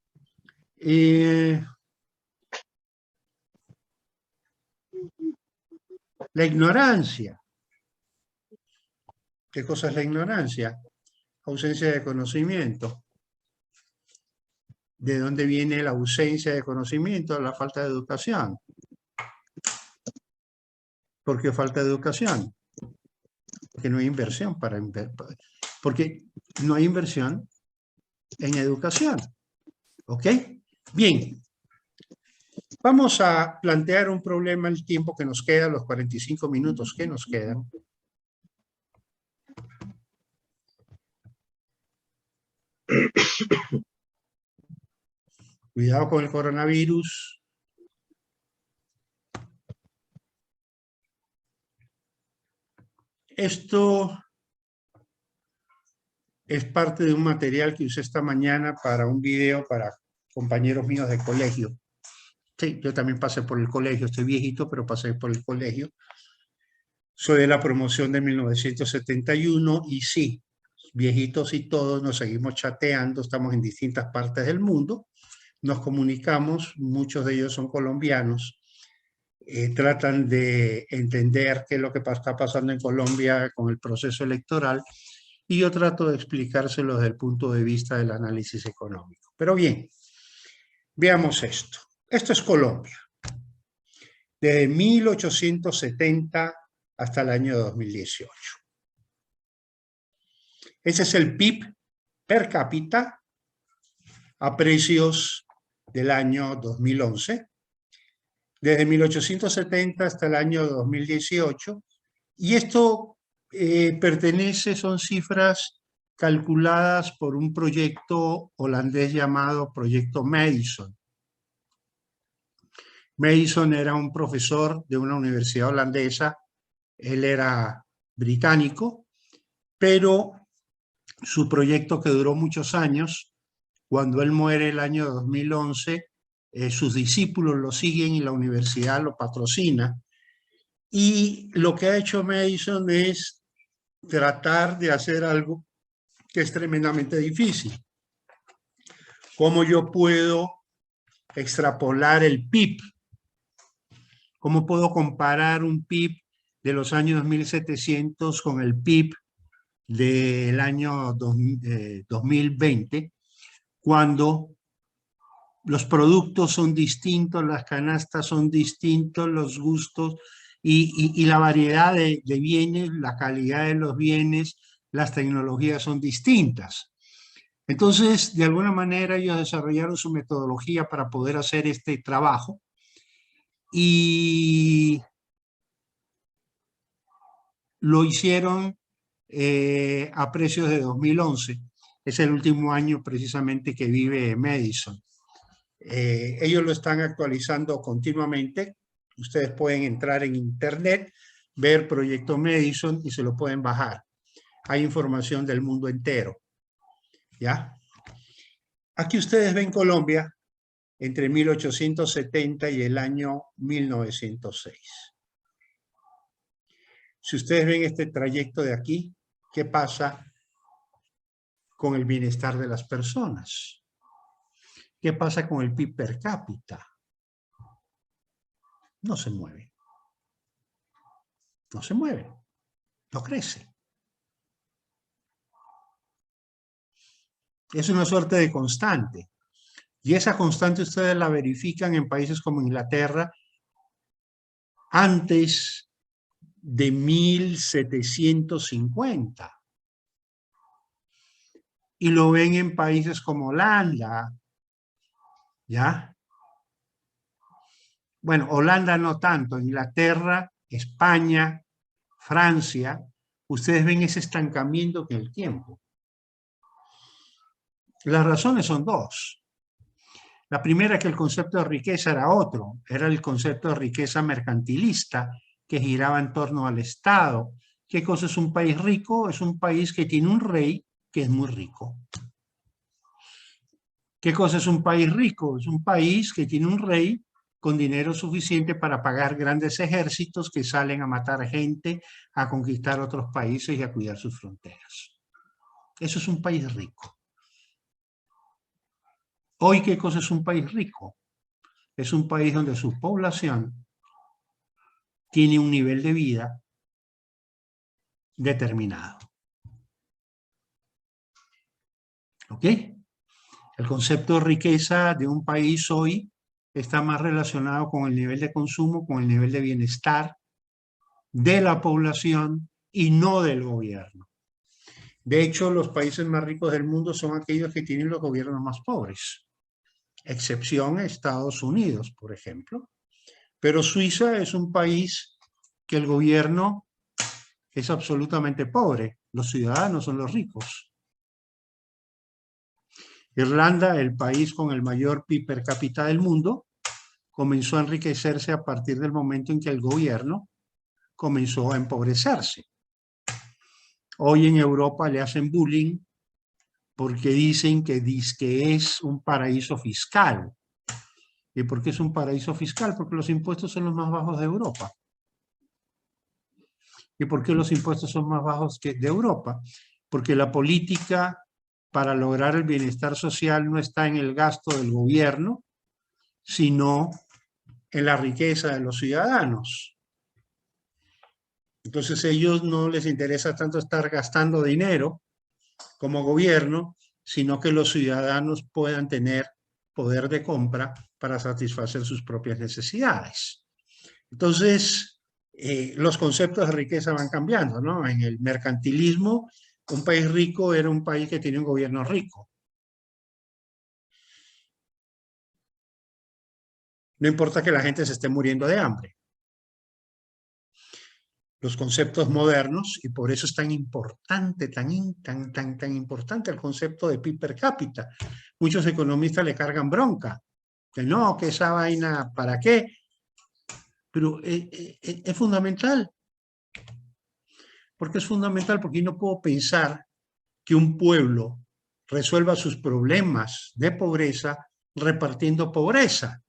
La ignorancia. ¿Qué cosa es la ignorancia? Ausencia de conocimiento. ¿De dónde viene la ausencia de conocimiento? La falta de educación. ¿Por qué falta de educación? Porque no hay inversión para porque no hay inversión en educación. ¿Ok? Bien. Vamos a plantear un problema el tiempo que nos queda, los 45 minutos que nos quedan. Cuidado con el coronavirus. Esto es parte de un material que usé esta mañana para un video para compañeros míos de colegio. Sí, yo también pasé por el colegio, estoy viejito, pero pasé por el colegio. Soy de la promoción de 1971 y sí, viejitos y todos nos seguimos chateando, estamos en distintas partes del mundo, nos comunicamos, muchos de ellos son colombianos, tratan de entender qué es lo que está pasando en Colombia con el proceso electoral y yo trato de explicárselo desde el punto de vista del análisis económico. Pero bien, veamos esto. Esto es Colombia. Desde 1870 hasta el año 2018. Ese es el PIB per cápita a precios del año 2011. Desde 1870 hasta el año 2018. Y esto son cifras calculadas por un proyecto holandés llamado Proyecto Madison. Madison era un profesor de una universidad holandesa, él era británico, pero su proyecto, que duró muchos años, cuando él muere el año 2011, sus discípulos lo siguen y la universidad lo patrocina. Y lo que ha hecho Madison es tratar de hacer algo que es tremendamente difícil. ¿Cómo yo puedo extrapolar el PIB? ¿Cómo puedo comparar un PIB de los años 1700 con el PIB del año 2020, cuando los productos son distintos, las canastas son distintos, los gustos y la variedad de bienes, la calidad de los bienes, las tecnologías son distintas? Entonces, de alguna manera, ellos desarrollaron su metodología para poder hacer este trabajo y lo hicieron a precios de 2011. Es el último año precisamente que vive Madison. Ellos lo están actualizando continuamente. Ustedes pueden entrar en internet, ver Proyecto Madison y se lo pueden bajar. Hay información del mundo entero. ¿Ya? Aquí ustedes ven Colombia entre 1870 y el año 1906. Si ustedes ven este trayecto de aquí, ¿qué pasa con el bienestar de las personas? ¿Qué pasa con el PIB per cápita? No se mueve. No se mueve. No crece. Es una suerte de constante. Y esa constante ustedes la verifican en países como Inglaterra antes de 1750. Y lo ven en países como Holanda, ¿ya? Bueno, Holanda no tanto, Inglaterra, España, Francia, ustedes ven ese estancamiento en el tiempo. Las razones son dos. La primera es que el concepto de riqueza era otro, era el concepto de riqueza mercantilista que giraba en torno al Estado. ¿Qué cosa es un país rico? Es un país que tiene un rey que es muy rico. ¿Qué cosa es un país rico? Es un país que tiene un rey con dinero suficiente para pagar grandes ejércitos que salen a matar gente, a conquistar otros países y a cuidar sus fronteras. Eso es un país rico. Hoy, ¿qué cosa es un país rico? Es un país donde su población tiene un nivel de vida determinado. ¿Ok? El concepto de riqueza de un país hoy está más relacionado con el nivel de consumo, con el nivel de bienestar de la población y no del gobierno. De hecho, los países más ricos del mundo son aquellos que tienen los gobiernos más pobres. Excepción a Estados Unidos, por ejemplo. Pero Suiza es un país que el gobierno es absolutamente pobre. Los ciudadanos son los ricos. Irlanda, el país con el mayor PIB per cápita del mundo, comenzó a enriquecerse a partir del momento en que el gobierno comenzó a empobrecerse. Hoy en Europa le hacen bullying porque dicen que es un paraíso fiscal. ¿Y por qué es un paraíso fiscal? Porque los impuestos son los más bajos de Europa. ¿Y por qué los impuestos son más bajos que de Europa? Porque la política para lograr el bienestar social no está en el gasto del gobierno, sino en la riqueza de los ciudadanos. Entonces a ellos no les interesa tanto estar gastando dinero como gobierno, sino que los ciudadanos puedan tener poder de compra para satisfacer sus propias necesidades. Entonces, los conceptos de riqueza van cambiando, ¿no? En el mercantilismo, un país rico era un país que tenía un gobierno rico. No importa que la gente se esté muriendo de hambre. Los conceptos modernos, y por eso es tan importante, tan importante el concepto de PIB per cápita. Muchos economistas le cargan bronca, que no, que esa vaina, ¿para qué? Pero es fundamental. ¿Por qué es fundamental? Porque yo no puedo pensar que un pueblo resuelva sus problemas de pobreza repartiendo pobreza.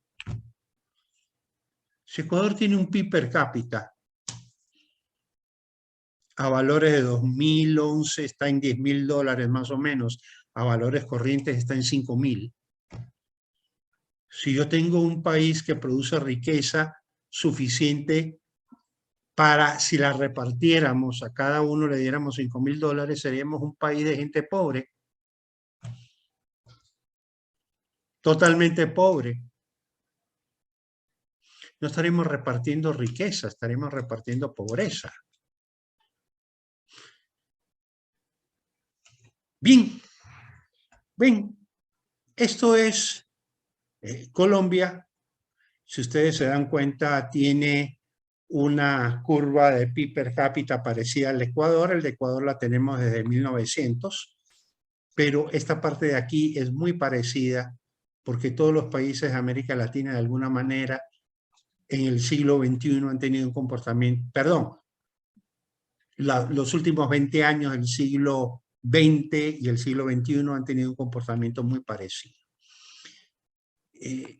Si Ecuador tiene un PIB per cápita a valores de 2011 está en $10.000 más o menos, a valores corrientes está en 5.000. Si yo tengo un país que produce riqueza suficiente para, si la repartiéramos, a cada uno le diéramos $5.000, seríamos un país de gente pobre. Totalmente pobre. No estaremos repartiendo riqueza, estaremos repartiendo pobreza. Bien, ven, esto es Colombia. Si ustedes se dan cuenta, tiene una curva de PIB per cápita parecida al Ecuador. El de Ecuador la tenemos desde 1900, pero esta parte de aquí es muy parecida porque todos los países de América Latina de alguna manera en el siglo XXI han tenido un comportamiento, perdón, los últimos 20 años del siglo XX y el siglo XXI han tenido un comportamiento muy parecido.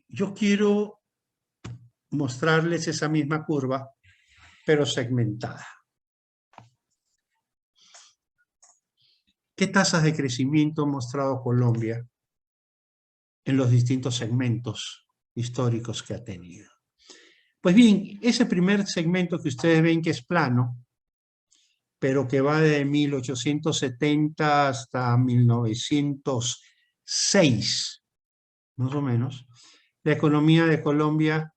Yo quiero mostrarles esa misma curva, pero segmentada. ¿Qué tasas de crecimiento ha mostrado Colombia en los distintos segmentos históricos que ha tenido? Pues bien, ese primer segmento que ustedes ven que es plano, pero que va de 1870 hasta 1906, más o menos, la economía de Colombia,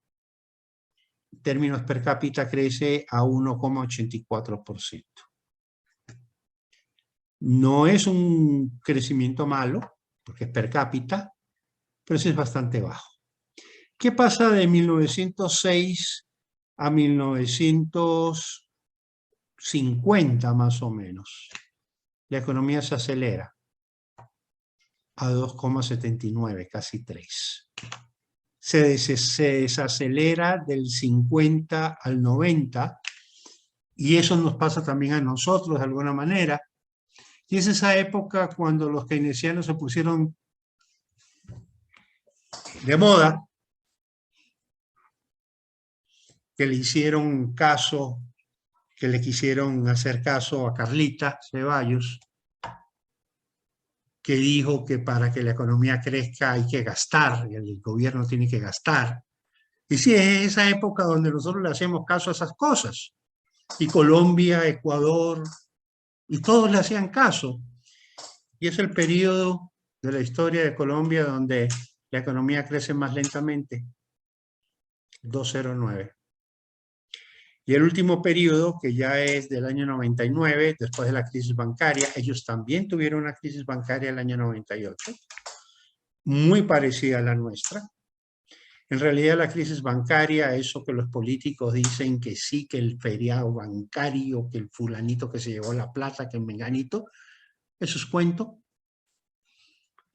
en términos per cápita, crece a 1,84%. No es un crecimiento malo, porque es per cápita, pero sí es bastante bajo. ¿Qué pasa de 1906 a 1950 más o menos? La economía se acelera a 2,79, casi 3. Se desacelera del 50 al 90 y eso nos pasa también a nosotros de alguna manera. Y es esa época cuando los keynesianos se pusieron de moda, que le hicieron caso, que le quisieron hacer caso a Carlita Ceballos, que dijo que para que la economía crezca hay que gastar, y el gobierno tiene que gastar. Y sí, es esa época donde nosotros le hacemos caso a esas cosas. Y Colombia, Ecuador, y todos le hacían caso. Y es el periodo de la historia de Colombia donde la economía crece más lentamente, 2,09. Y el último periodo, que ya es del año 99, después de la crisis bancaria, ellos también tuvieron una crisis bancaria el año 98, muy parecida a la nuestra. En realidad la crisis bancaria, eso que los políticos dicen que sí, que el feriado bancario, que el fulanito que se llevó la plata, que el menganito, eso es cuento.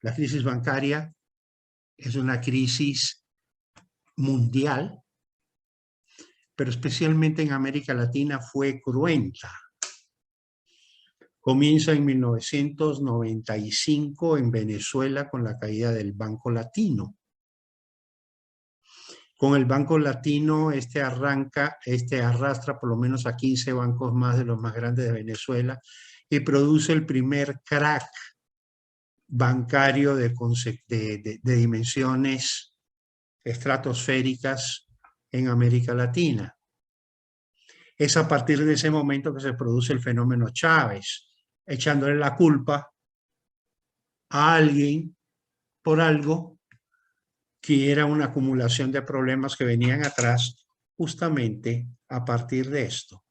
La crisis bancaria es una crisis mundial, pero especialmente en América Latina fue cruenta. Comienza en 1995 en Venezuela con la caída del Banco Latino. Con el Banco Latino, este arrastra por lo menos a 15 bancos más de los más grandes de Venezuela y produce el primer crack bancario de dimensiones estratosféricas en América Latina. Es a partir de ese momento que se produce el fenómeno Chávez, echándole la culpa a alguien por algo que era una acumulación de problemas que venían atrás justamente a partir de esto.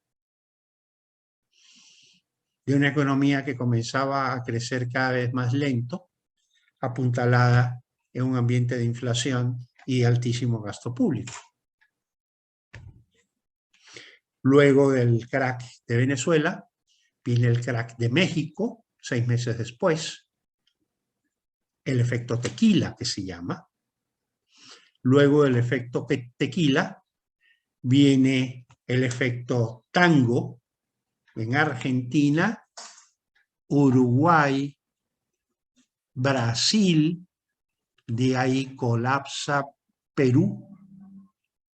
De una economía que comenzaba a crecer cada vez más lento, apuntalada en un ambiente de inflación y altísimo gasto público. Luego del crack de Venezuela, viene el crack de México, 6 meses después, el efecto tequila, que se llama. Luego del efecto tequila, viene el efecto tango en Argentina, Uruguay, Brasil, de ahí colapsa Perú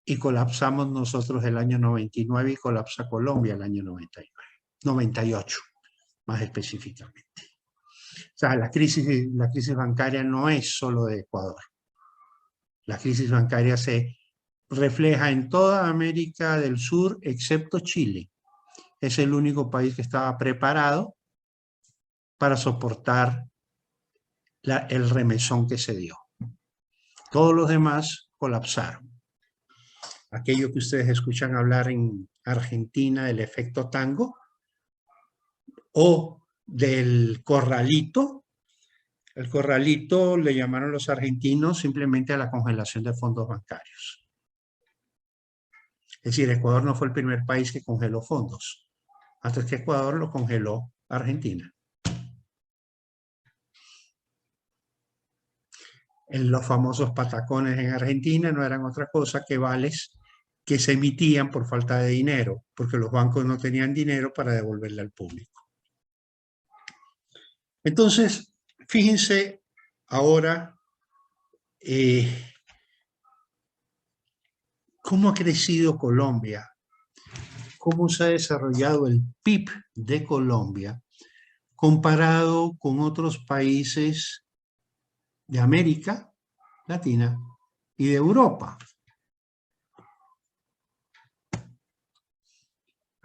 y colapsamos nosotros el año 99 y colapsa Colombia el año 98, más específicamente. O sea, la crisis bancaria no es solo de Ecuador. La crisis bancaria se refleja en toda América del Sur, excepto Chile. Es el único país que estaba preparado para soportar el remesón que se dio. Todos los demás colapsaron. Aquello que ustedes escuchan hablar en Argentina del efecto tango o del corralito. El corralito le llamaron los argentinos simplemente a la congelación de fondos bancarios. Es decir, Ecuador no fue el primer país que congeló fondos. Antes que Ecuador lo congeló Argentina. Los famosos patacones en Argentina no eran otra cosa que vales que se emitían por falta de dinero, porque los bancos no tenían dinero para devolverle al público. Entonces, fíjense ahora cómo ha crecido Colombia, cómo se ha desarrollado el PIB de Colombia comparado con otros países de América Latina y de Europa.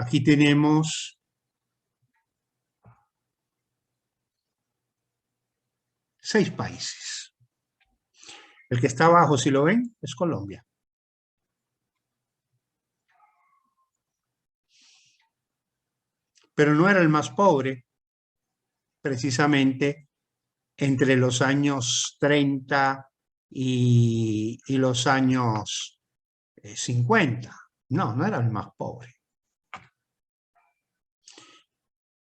Aquí tenemos seis países. El que está abajo, si lo ven, es Colombia. Pero no era el más pobre, precisamente entre los años 30 y los años 50. No, no era el más pobre.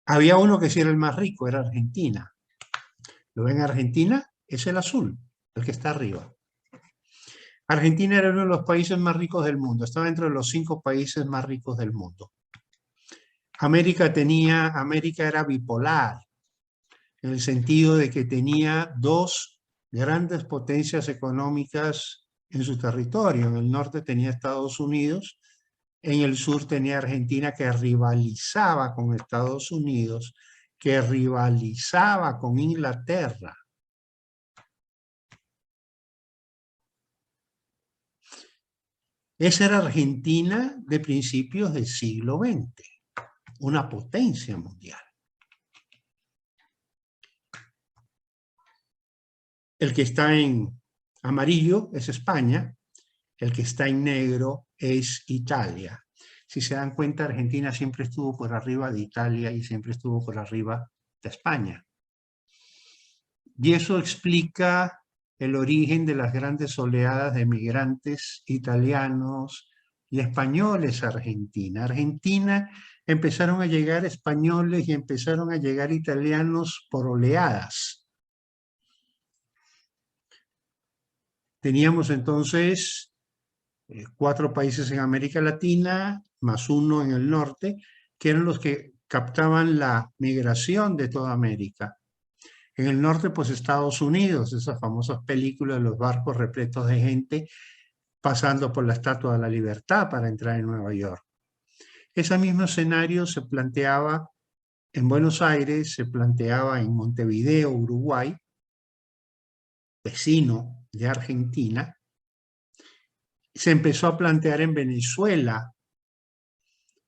Había uno que sí era el más rico, era Argentina. ¿Lo ven? Argentina es el azul, el que está arriba. Argentina era uno de los países más ricos del mundo, estaba entre los 5 países más ricos del mundo. América era bipolar, en el sentido de que tenía 2 grandes potencias económicas en su territorio. En el norte tenía Estados Unidos, en el sur tenía Argentina, que rivalizaba con Estados Unidos, que rivalizaba con Inglaterra. Esa era Argentina de principios del siglo XX, una potencia mundial. El que está en amarillo es España, el que está en negro es Italia. Si se dan cuenta, Argentina siempre estuvo por arriba de Italia y siempre estuvo por arriba de España. Y eso explica el origen de las grandes oleadas de migrantes italianos y españoles a Argentina. Argentina empezaron a llegar españoles y empezaron a llegar italianos por oleadas. Teníamos entonces 4 países en América Latina, más 1 en el norte, que eran los que captaban la migración de toda América. En el norte, pues Estados Unidos, esas famosas películas de los barcos repletos de gente pasando por la Estatua de la Libertad para entrar en Nueva York. Ese mismo escenario se planteaba en Buenos Aires, se planteaba en Montevideo, Uruguay, vecino de Argentina. Se empezó a plantear en Venezuela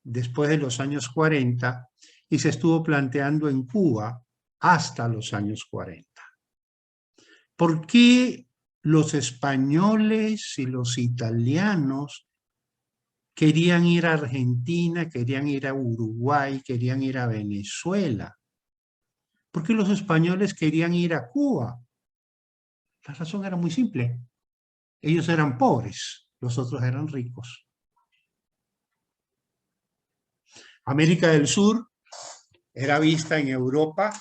después de los años 40 y se estuvo planteando en Cuba hasta los años 40. ¿Por qué los españoles y los italianos querían ir a Argentina, querían ir a Uruguay, querían ir a Venezuela? ¿Por qué los españoles querían ir a Cuba? La razón era muy simple. Ellos eran pobres, los otros eran ricos. América del Sur era vista en Europa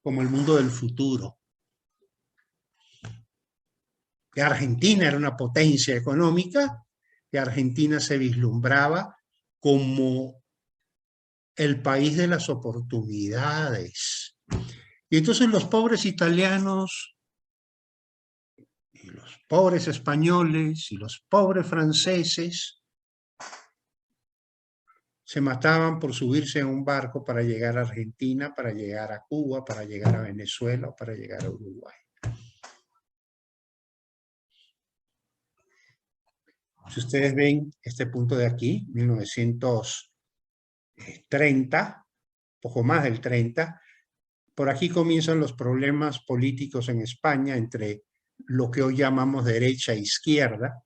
como el mundo del futuro. Que Argentina era una potencia económica, que Argentina se vislumbraba como el país de las oportunidades. Y entonces los pobres italianos, y los pobres españoles, y los pobres franceses, se mataban por subirse a un barco para llegar a Argentina, para llegar a Cuba, para llegar a Venezuela o para llegar a Uruguay. Si ustedes ven este punto de aquí, 1930, poco más del 30, por aquí comienzan los problemas políticos en España entre lo que hoy llamamos derecha e izquierda,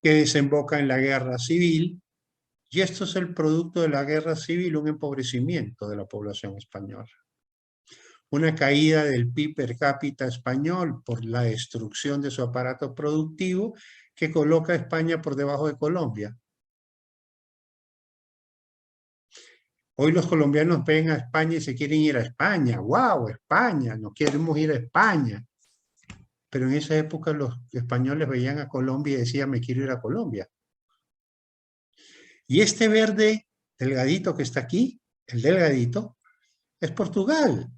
que desemboca en la guerra civil, y esto es el producto de la guerra civil, un empobrecimiento de la población española. Una caída del PIB per cápita español por la destrucción de su aparato productivo que coloca a España por debajo de Colombia. Hoy los colombianos ven a España y se quieren ir a España. ¡Wow! España, nos queremos ir a España. Pero en esa época los españoles veían a Colombia y decían, me quiero ir a Colombia. Y este verde delgadito que está aquí, el delgadito, es Portugal.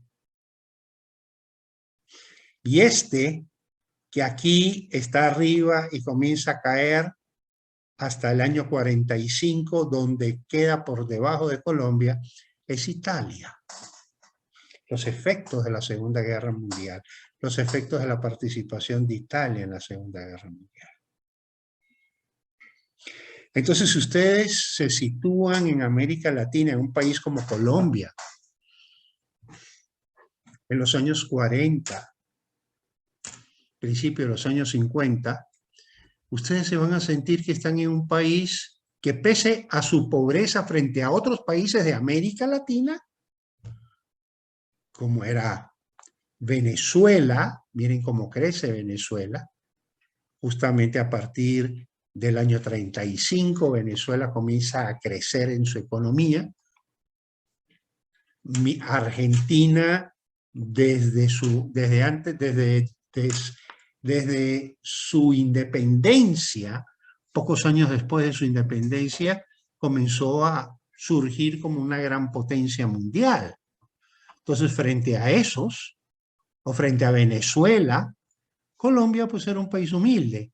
Y este, que aquí está arriba y comienza a caer hasta el año 45, donde queda por debajo de Colombia, es Italia. Los efectos de la Segunda Guerra Mundial, los efectos de la participación de Italia en la Segunda Guerra Mundial. Entonces, si ustedes se sitúan en América Latina, en un país como Colombia, en los años 40, principio de los años 50, ustedes se van a sentir que están en un país que, pese a su pobreza frente a otros países de América Latina, como era Venezuela, miren cómo crece Venezuela, justamente a partir del año 35, Venezuela comienza a crecer en su economía. Argentina, desde su independencia, pocos años después de su independencia, comenzó a surgir como una gran potencia mundial. Entonces, frente a esos, o frente a Venezuela, Colombia pues era un país humilde,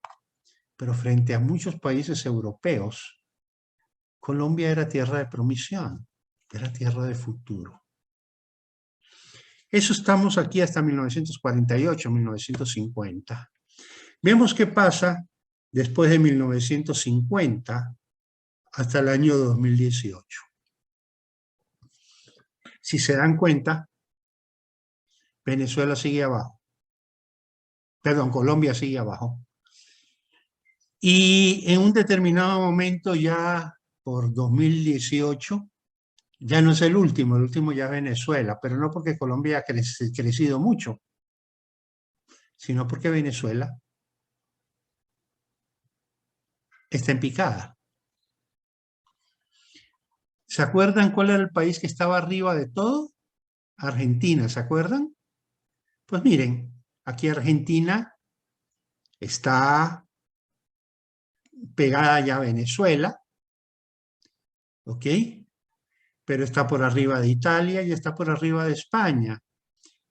pero frente a muchos países europeos, Colombia era tierra de promisión, era tierra de futuro. Eso estamos aquí hasta 1948, 1950. Veamos qué pasa después de 1950 hasta el año 2018. Si se dan cuenta, Venezuela sigue abajo. Perdón, Colombia sigue abajo. Y en un determinado momento, ya por 2018, ya no es el último ya es Venezuela, pero no porque Colombia ha crecido mucho, sino porque Venezuela está en picada. ¿Se acuerdan cuál era el país que estaba arriba de todo? Argentina, ¿se acuerdan? Pues miren, aquí Argentina está pegada ya a Venezuela, ¿ok? Pero está por arriba de Italia y está por arriba de España.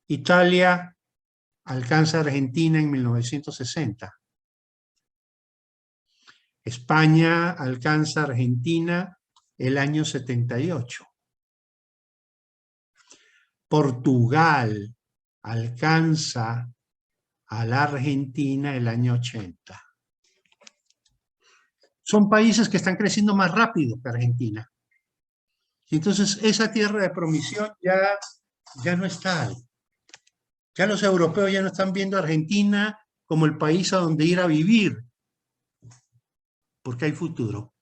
Italia alcanza a Argentina en 1960. España alcanza a Argentina el año 78. Portugal alcanza a la Argentina el año 80. Son países que están creciendo más rápido que Argentina. Entonces, esa tierra de promisión ya no está ahí. Ya los europeos ya no están viendo a Argentina como el país a donde ir a vivir, porque hay futuro.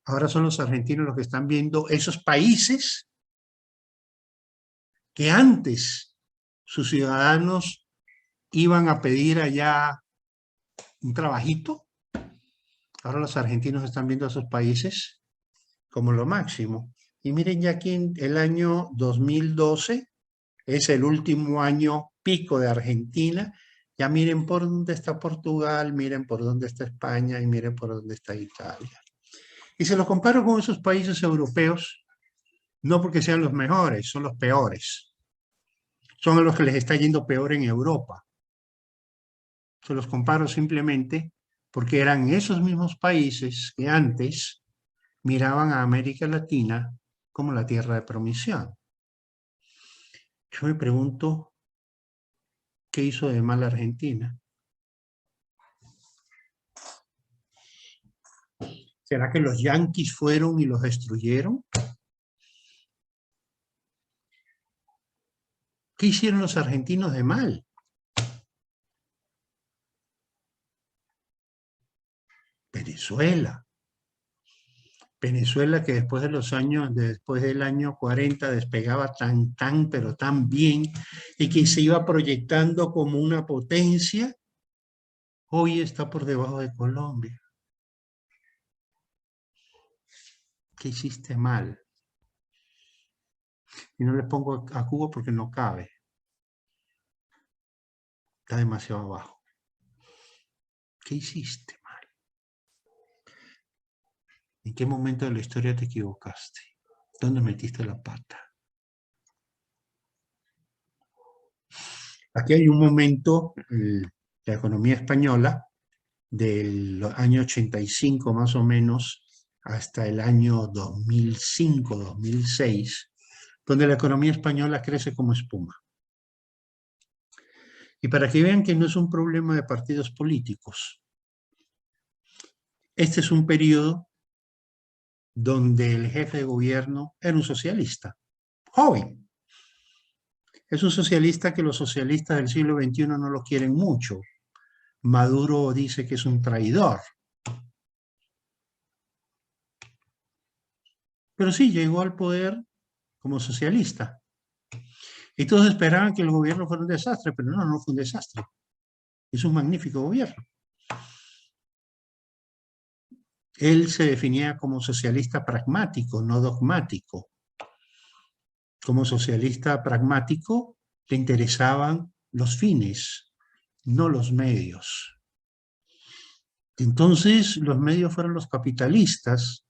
Ahora son los argentinos los que están viendo esos países que antes sus ciudadanos iban a pedir allá un trabajito. Ahora los argentinos están viendo a esos países como lo máximo. Y miren, ya aquí en el año 2012 es el último año pico de Argentina. Ya miren por dónde está Portugal, miren por dónde está España y miren por dónde está Italia. Y se los comparo con esos países europeos, no porque sean los mejores, son los peores. Son a los que les está yendo peor en Europa. Se los comparo simplemente porque eran esos mismos países que antes miraban a América Latina como la tierra de promisión. Yo me pregunto, ¿qué hizo de mal Argentina? ¿Será que los yanquis fueron y los destruyeron? ¿Qué hicieron los argentinos de mal? Venezuela. Venezuela, que después del año 40 despegaba pero tan bien, y que se iba proyectando como una potencia, hoy está por debajo de Colombia. ¿Qué hiciste mal? Y no le pongo a Cuba porque no cabe. Está demasiado abajo. ¿Qué hiciste mal? ¿En qué momento de la historia te equivocaste? ¿Dónde metiste la pata? Aquí hay un momento, la economía española, del año 85 más o menos, hasta el año 2005, 2006, donde la economía española crece como espuma. Y para que vean que no es un problema de partidos políticos, este es un periodo donde el jefe de gobierno era un socialista, joven. Es un socialista que los socialistas del siglo XXI no lo quieren mucho. Maduro dice que es un traidor. Pero sí, llegó al poder como socialista. Y todos esperaban que el gobierno fuera un desastre, pero no fue un desastre. Es un magnífico gobierno. Él se definía como socialista pragmático, no dogmático. Como socialista pragmático, le interesaban los fines, no los medios. Entonces, los medios fueron los capitalistas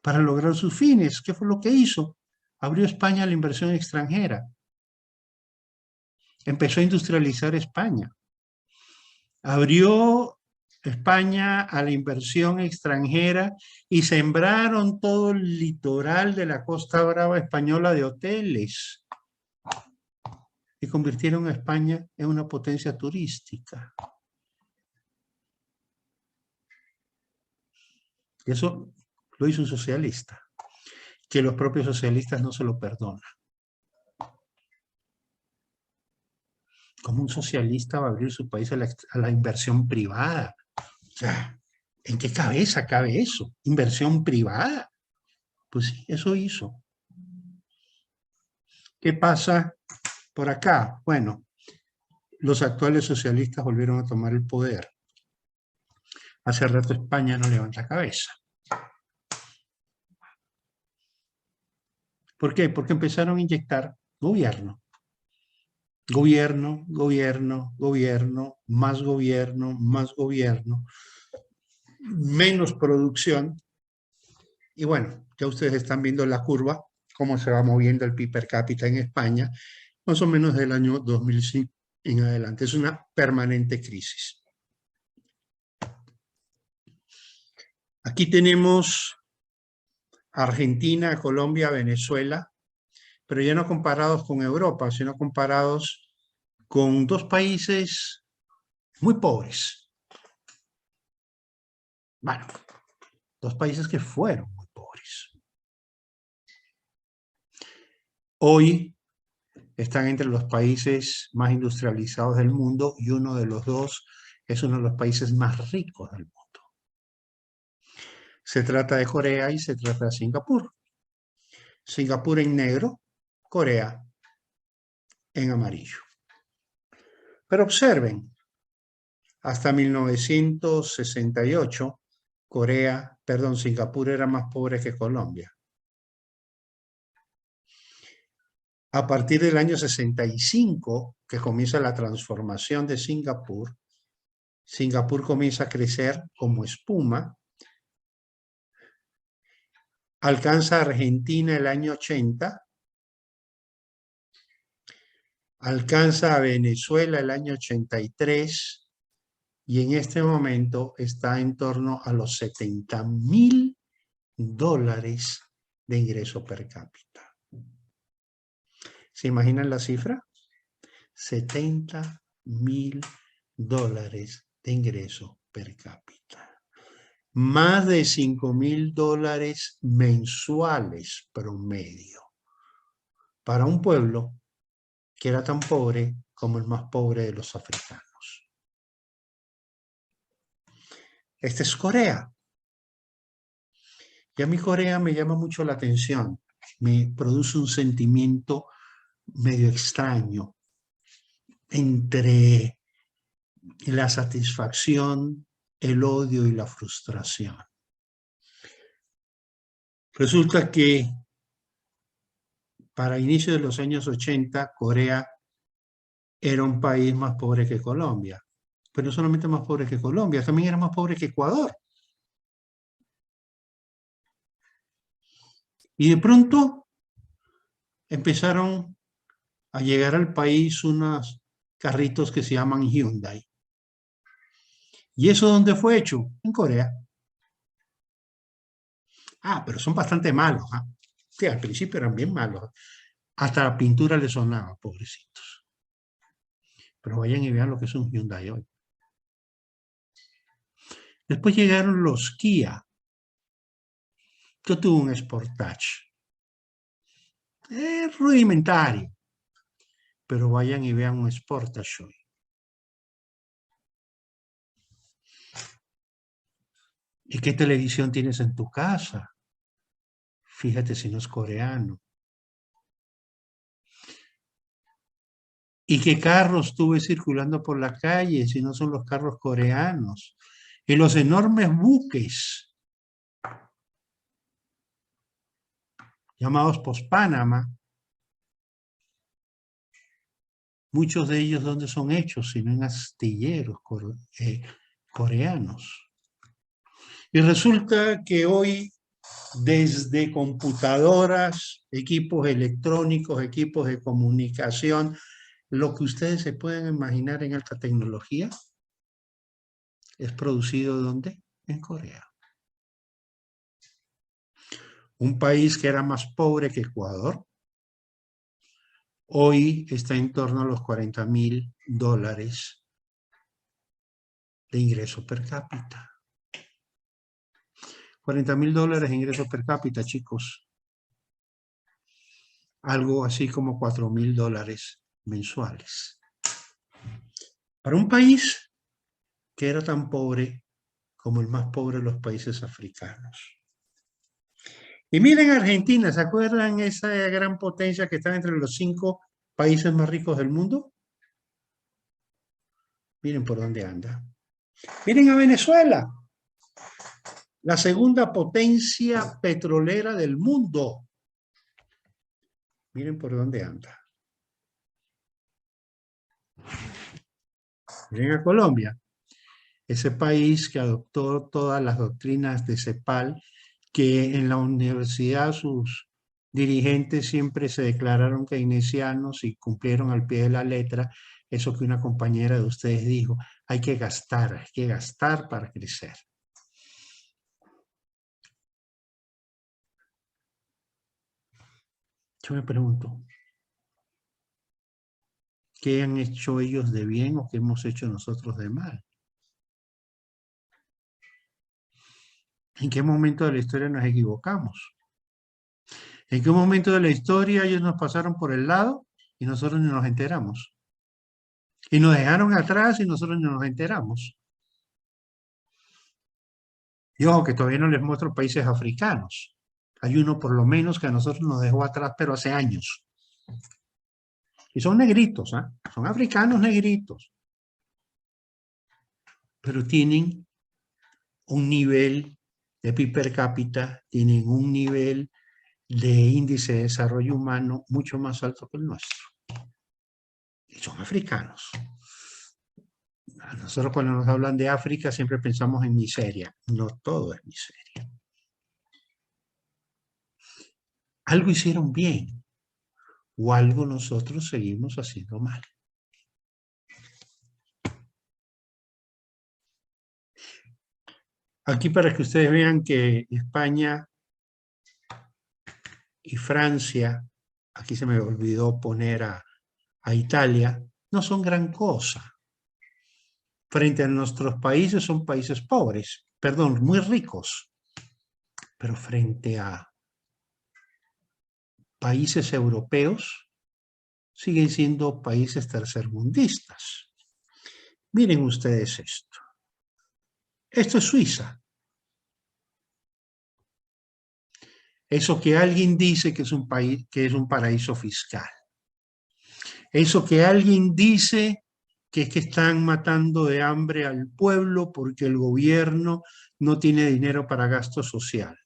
para lograr sus fines. ¿Qué fue lo que hizo? Abrió España a la inversión extranjera. Empezó a industrializar España. Abrió España a la inversión extranjera y sembraron todo el litoral de la Costa Brava española de hoteles y convirtieron a España en una potencia turística. Y eso lo hizo un socialista, que los propios socialistas no se lo perdonan. ¿Cómo un socialista va a abrir su país a la inversión privada? O sea, ¿en qué cabeza cabe eso? ¿Inversión privada? Pues sí, eso hizo. ¿Qué pasa por acá? Bueno, los actuales socialistas volvieron a tomar el poder. Hace rato España no levanta cabeza. ¿Por qué? Porque empezaron a inyectar gobierno. Gobierno, gobierno, gobierno, más gobierno, más gobierno, menos producción. Y bueno, ya ustedes están viendo la curva, cómo se va moviendo el PIB per cápita en España, más o menos del año 2005 en adelante. Es una permanente crisis. Aquí tenemos Argentina, Colombia, Venezuela, pero ya no comparados con Europa, sino comparados con dos países muy pobres. Bueno, dos países que fueron muy pobres. Hoy están entre los países más industrializados del mundo y uno de los dos es uno de los países más ricos del mundo. Se trata de Corea y se trata de Singapur. Singapur en negro, Corea en amarillo. Pero observen, hasta 1968, Singapur era más pobre que Colombia. A partir del año 65, que comienza la transformación de Singapur, Singapur comienza a crecer como espuma, alcanza a Argentina el año 80, alcanza a Venezuela el año 83 y en este momento está en torno a los $70.000 de ingreso per cápita. ¿Se imaginan la cifra? $70.000 de ingreso per cápita. Más de $5.000 mensuales promedio para un pueblo que era tan pobre como el más pobre de los africanos. Esta es Corea. Y a mí Corea me llama mucho la atención. Me produce un sentimiento medio extraño entre la satisfacción, el odio y la frustración. Resulta que para inicio de los años 80, Corea era un país más pobre que Colombia. Pero no solamente más pobre que Colombia, también era más pobre que Ecuador. Y de pronto empezaron a llegar al país unos carritos que se llaman Hyundai. ¿Y eso dónde fue hecho? En Corea. Ah, pero son bastante malos. ¿Ah? Sí, al principio eran bien malos. Hasta la pintura les sonaba, pobrecitos. Pero vayan y vean lo que es un Hyundai hoy. Después llegaron los Kia. Yo tuve un Sportage. Es rudimentario. Pero vayan y vean un Sportage hoy. ¿Y qué televisión tienes en tu casa? Fíjate si no es coreano. ¿Y qué carros tú ves circulando por la calle si no son los carros coreanos? Y los enormes buques llamados Post-Panama, muchos de ellos ¿dónde son hechos? Sino en astilleros coreanos. Y resulta que hoy, desde computadoras, equipos electrónicos, equipos de comunicación, lo que ustedes se pueden imaginar en alta tecnología, es producido ¿dónde? En Corea. Un país que era más pobre que Ecuador, hoy está en torno a los $40.000 de ingreso per cápita. $40.000 de ingreso per cápita, chicos. Algo así como $4.000 mensuales. Para un país que era tan pobre como el más pobre de los países africanos. Y miren Argentina, ¿se acuerdan esa gran potencia que está entre los 5 países más ricos del mundo? Miren por dónde anda. Miren a Venezuela, la segunda potencia petrolera del mundo. Miren por dónde anda. Miren a Colombia, ese país que adoptó todas las doctrinas de CEPAL, que en la universidad sus dirigentes siempre se declararon keynesianos y cumplieron al pie de la letra eso que una compañera de ustedes dijo, hay que gastar para crecer. Yo me pregunto, ¿qué han hecho ellos de bien o qué hemos hecho nosotros de mal? ¿En qué momento de la historia nos equivocamos? ¿En qué momento de la historia ellos nos pasaron por el lado y nosotros ni nos enteramos? Y nos dejaron atrás y nosotros ni nos enteramos. Y ojo que todavía no les muestro países africanos. Hay uno por lo menos que a nosotros nos dejó atrás, pero hace años. Y son negritos, ¿ah? Son africanos negritos. Pero tienen un nivel de PIB per cápita, tienen un nivel de índice de desarrollo humano mucho más alto que el nuestro. Y son africanos. A nosotros cuando nos hablan de África siempre pensamos en miseria. No todo es miseria. Algo hicieron bien o algo nosotros seguimos haciendo mal. Aquí para que ustedes vean que España y Francia, aquí se me olvidó poner a Italia, no son gran cosa. Frente a nuestros países son países pobres, perdón, muy ricos. Pero frente a países europeos, siguen siendo países tercermundistas. Miren ustedes esto. Esto es Suiza. Eso que alguien dice que es un país, que es un paraíso fiscal. Eso que alguien dice que es que están matando de hambre al pueblo porque el gobierno no tiene dinero para gasto social.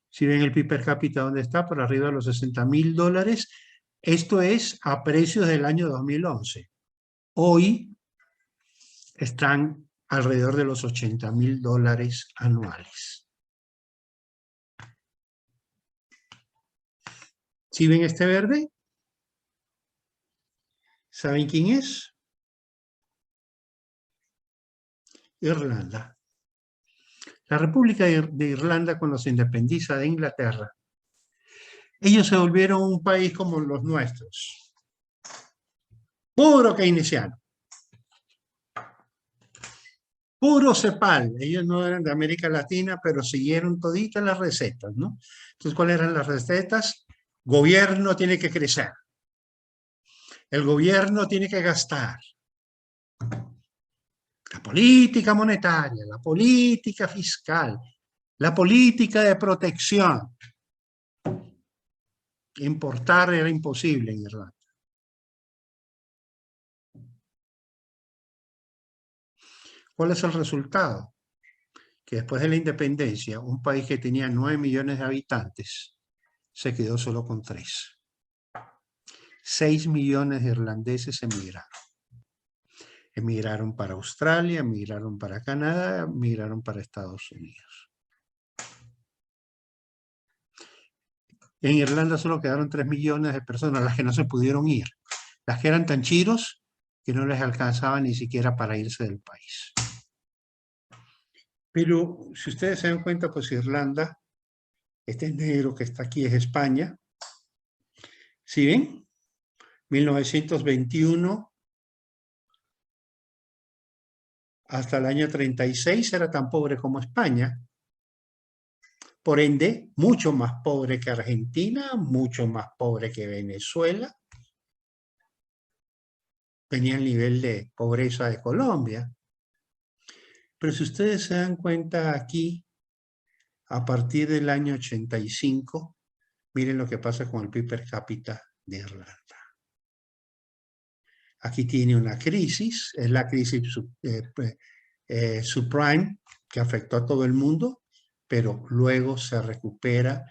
Si ven el PIB per cápita donde está, por arriba de los $60.000, esto es a precios del año 2011. Hoy están alrededor de los $80.000 anuales. ¿Sí ven este verde? ¿Saben quién es? Irlanda. La República de Irlanda, cuando se independiza de Inglaterra, ellos se volvieron un país como los nuestros. Puro keynesiano. Puro CEPAL. Ellos no eran de América Latina, pero siguieron toditas las recetas, ¿no? Entonces, ¿cuáles eran las recetas? Gobierno tiene que crecer. El gobierno tiene que gastar. La política monetaria, la política fiscal, la política de protección. Importar era imposible en Irlanda. ¿Cuál es el resultado? Que después de la independencia, un país que tenía 9 millones de habitantes se quedó solo con 3. 6 millones de irlandeses emigraron. Emigraron para Australia, emigraron para Canadá, emigraron para Estados Unidos. En Irlanda solo quedaron 3 millones de personas, las que no se pudieron ir. Las que eran tan chiros que no les alcanzaba ni siquiera para irse del país. Pero si ustedes se dan cuenta, pues Irlanda, este negro que está aquí es España. ¿Sí ven? 1921 hasta el año 36 era tan pobre como España. Por ende, mucho más pobre que Argentina, mucho más pobre que Venezuela. Tenía el nivel de pobreza de Colombia. Pero si ustedes se dan cuenta aquí, a partir del año 85, miren lo que pasa con el PIB per cápita de Irlanda. Aquí tiene una crisis, es la crisis subprime que afectó a todo el mundo, pero luego se recupera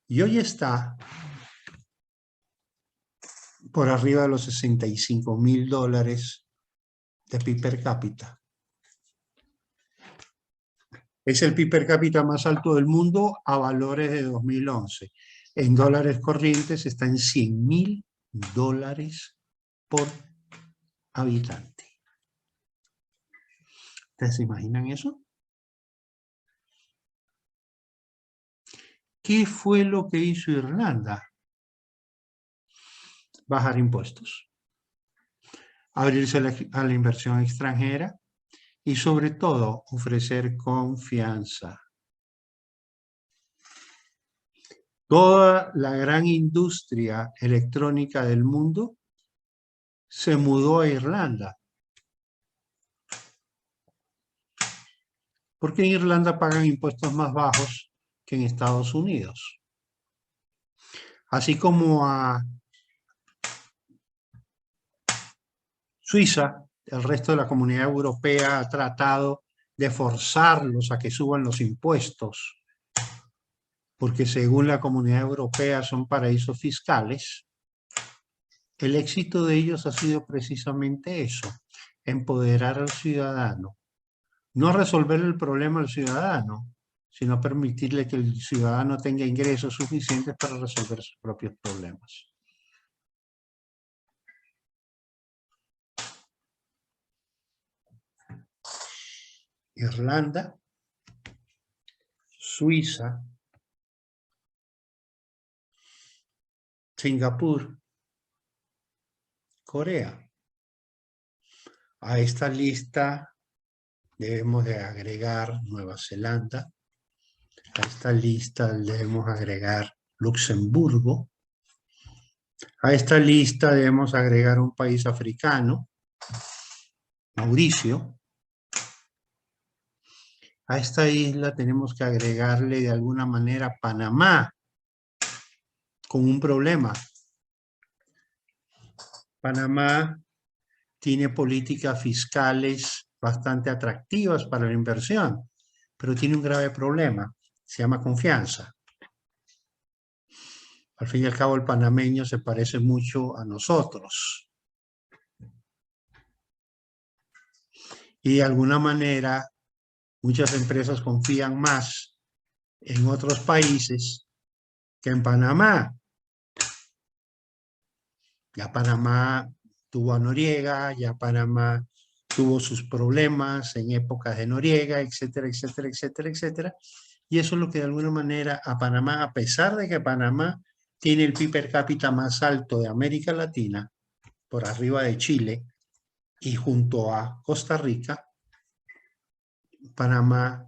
y hoy está por arriba de los $65.000 de PIB per cápita. Es el PIB per cápita más alto del mundo a valores de 2011. En dólares corrientes está en $100.000 por habitante. ¿Ustedes se imaginan eso? ¿Qué fue lo que hizo Irlanda? Bajar impuestos, abrirse a la inversión extranjera y sobre todo ofrecer confianza. Toda la gran industria electrónica del mundo se mudó a Irlanda. Porque en Irlanda pagan impuestos más bajos que en Estados Unidos. Así como a Suiza, el resto de la Comunidad Europea ha tratado de forzarlos a que suban los impuestos, porque según la Comunidad Europea son paraísos fiscales. El éxito de ellos ha sido precisamente eso, empoderar al ciudadano. No resolver el problema al ciudadano, sino permitirle que el ciudadano tenga ingresos suficientes para resolver sus propios problemas. Irlanda, Suiza, Singapur, Corea. A esta lista debemos de agregar Nueva Zelanda. A esta lista debemos agregar Luxemburgo. A esta lista debemos agregar un país africano, Mauricio. A esta isla tenemos que agregarle de alguna manera Panamá, con un problema. Panamá tiene políticas fiscales bastante atractivas para la inversión, pero tiene un grave problema, se llama confianza. Al fin y al cabo, el panameño se parece mucho a nosotros. Y de alguna manera, muchas empresas confían más en otros países que en Panamá. Ya Panamá tuvo a Noriega, ya Panamá tuvo sus problemas en épocas de Noriega, etcétera, etcétera, etcétera, etcétera. Y eso es lo que de alguna manera a Panamá, a pesar de que Panamá tiene el PIB per cápita más alto de América Latina, por arriba de Chile y junto a Costa Rica, Panamá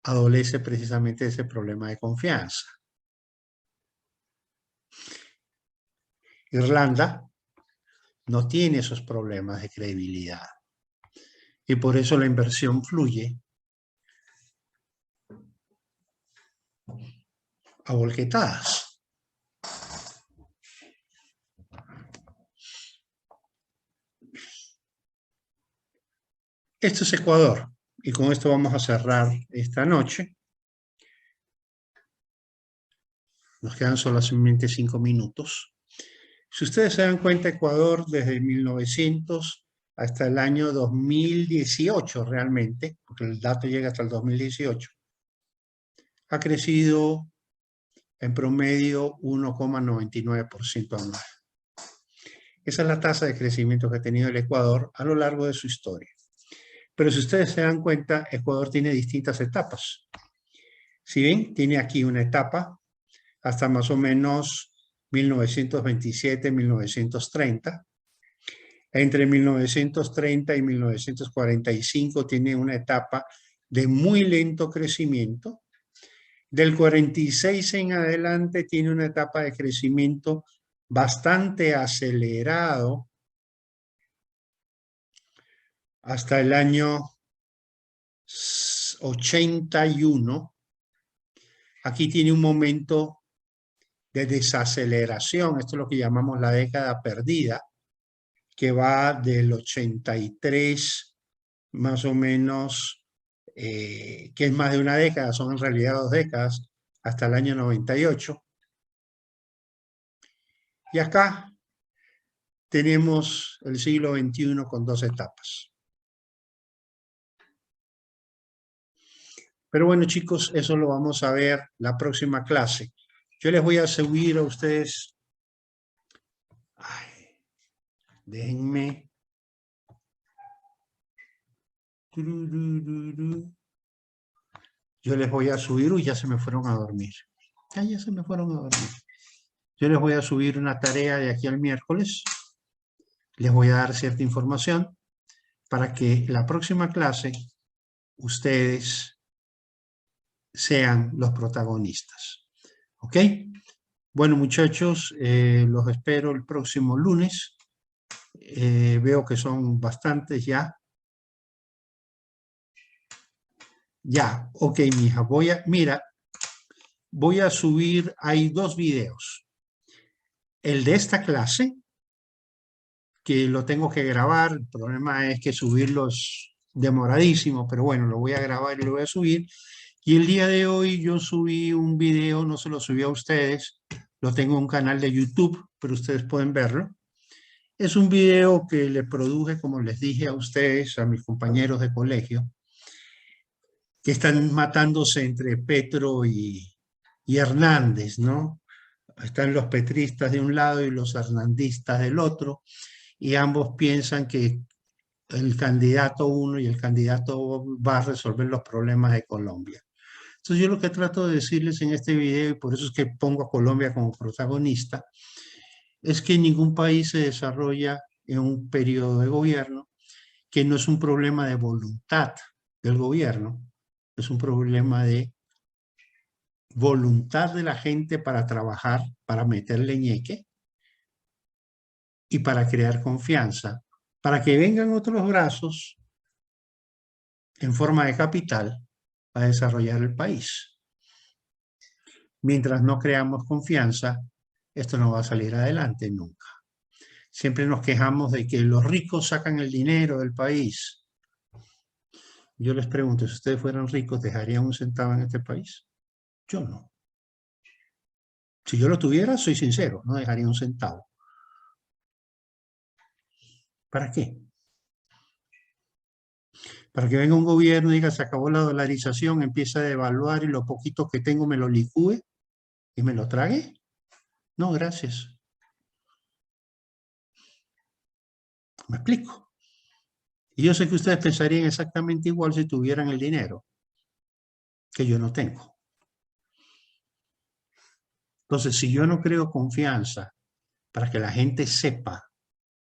adolece precisamente de ese problema de confianza. Irlanda no tiene esos problemas de credibilidad y por eso la inversión fluye a volquetadas. Esto es Ecuador y con esto vamos a cerrar esta noche. Nos quedan solamente 5 minutos. Si ustedes se dan cuenta, Ecuador desde 1900 hasta el año 2018 realmente, porque el dato llega hasta el 2018, ha crecido en promedio 1,99% anual. Esa es la tasa de crecimiento que ha tenido el Ecuador a lo largo de su historia. Pero si ustedes se dan cuenta, Ecuador tiene distintas etapas. Si ven, tiene aquí una etapa hasta más o menos 1927, 1930. Entre 1930 y 1945 tiene una etapa de muy lento crecimiento. Del 46 en adelante tiene una etapa de crecimiento bastante acelerado hasta el año 81. Aquí tiene un momento de desaceleración, esto es lo que llamamos la década perdida, que va del 83 más o menos, que es más de una década, son en realidad 2 décadas, hasta el año 98. Y acá tenemos el siglo XXI con 2 etapas. Pero bueno, chicos, eso lo vamos a ver la próxima clase. Yo les voy a subir a ustedes. Ay, déjenme. Yo les voy a subir. Uy, ya se me fueron a dormir. Ya se me fueron a dormir. Yo les voy a subir una tarea de aquí al miércoles. Les voy a dar cierta información para que la próxima clase ustedes sean los protagonistas. ¿Ok? Bueno, muchachos, los espero el próximo lunes. Veo que son bastantes ya. Ya, ok, mija. Voy a subir, hay 2 videos. El de esta clase, que lo tengo que grabar. El problema es que subirlo es demoradísimo, pero bueno, lo voy a grabar y lo voy a subir. Y el día de hoy yo subí un video, no se lo subí a ustedes, lo tengo en un canal de YouTube, pero ustedes pueden verlo. Es un video que le produje, como les dije a ustedes, a mis compañeros de colegio, que están matándose entre Petro y Hernández, ¿no? Están los petristas de un lado y los hernandistas del otro, y ambos piensan que el candidato uno y el candidato va a resolver los problemas de Colombia. Entonces yo lo que trato de decirles en este video, y por eso es que pongo a Colombia como protagonista, es que ningún país se desarrolla en un periodo de gobierno que no es un problema de voluntad del gobierno, es un problema de voluntad de la gente para trabajar, para meterle ñeque y para crear confianza, para que vengan otros brazos en forma de capital para desarrollar el país. Mientras no creamos confianza, esto no va a salir adelante nunca. Siempre nos quejamos de que los ricos sacan el dinero del país. Yo les pregunto, si ustedes fueran ricos, ¿dejarían un centavo en este país? Yo no. Si yo lo tuviera, soy sincero, no dejaría un centavo. ¿Para qué? Para que venga un gobierno y diga, se acabó la dolarización, empieza a devaluar y lo poquito que tengo me lo licúe y me lo trague. No, gracias. ¿Me explico? Y yo sé que ustedes pensarían exactamente igual si tuvieran el dinero, que yo no tengo. Entonces, si yo no creo confianza para que la gente sepa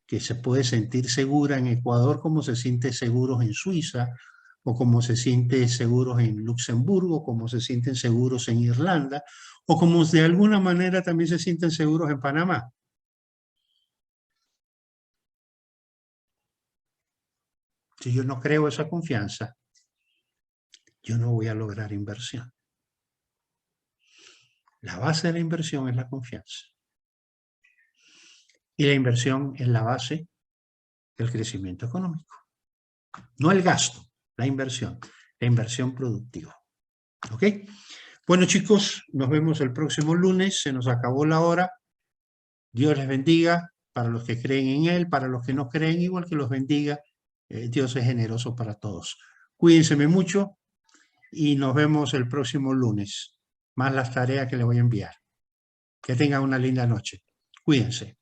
que se puede sentir segura en Ecuador como se siente seguros en Suiza, o como se siente seguros en Luxemburgo, como se sienten seguros en Irlanda, o como de alguna manera también se sienten seguros en Panamá. Si yo no creo esa confianza, yo no voy a lograr inversión. La base de la inversión es la confianza. Y la inversión es la base del crecimiento económico. No el gasto, la inversión productiva. ¿Ok? Bueno, chicos, nos vemos el próximo lunes. Se nos acabó la hora. Dios les bendiga para los que creen en Él, para los que no creen, igual que los bendiga. Dios es generoso para todos. Cuídense mucho y nos vemos el próximo lunes. Más las tareas que les voy a enviar. Que tengan una linda noche. Cuídense.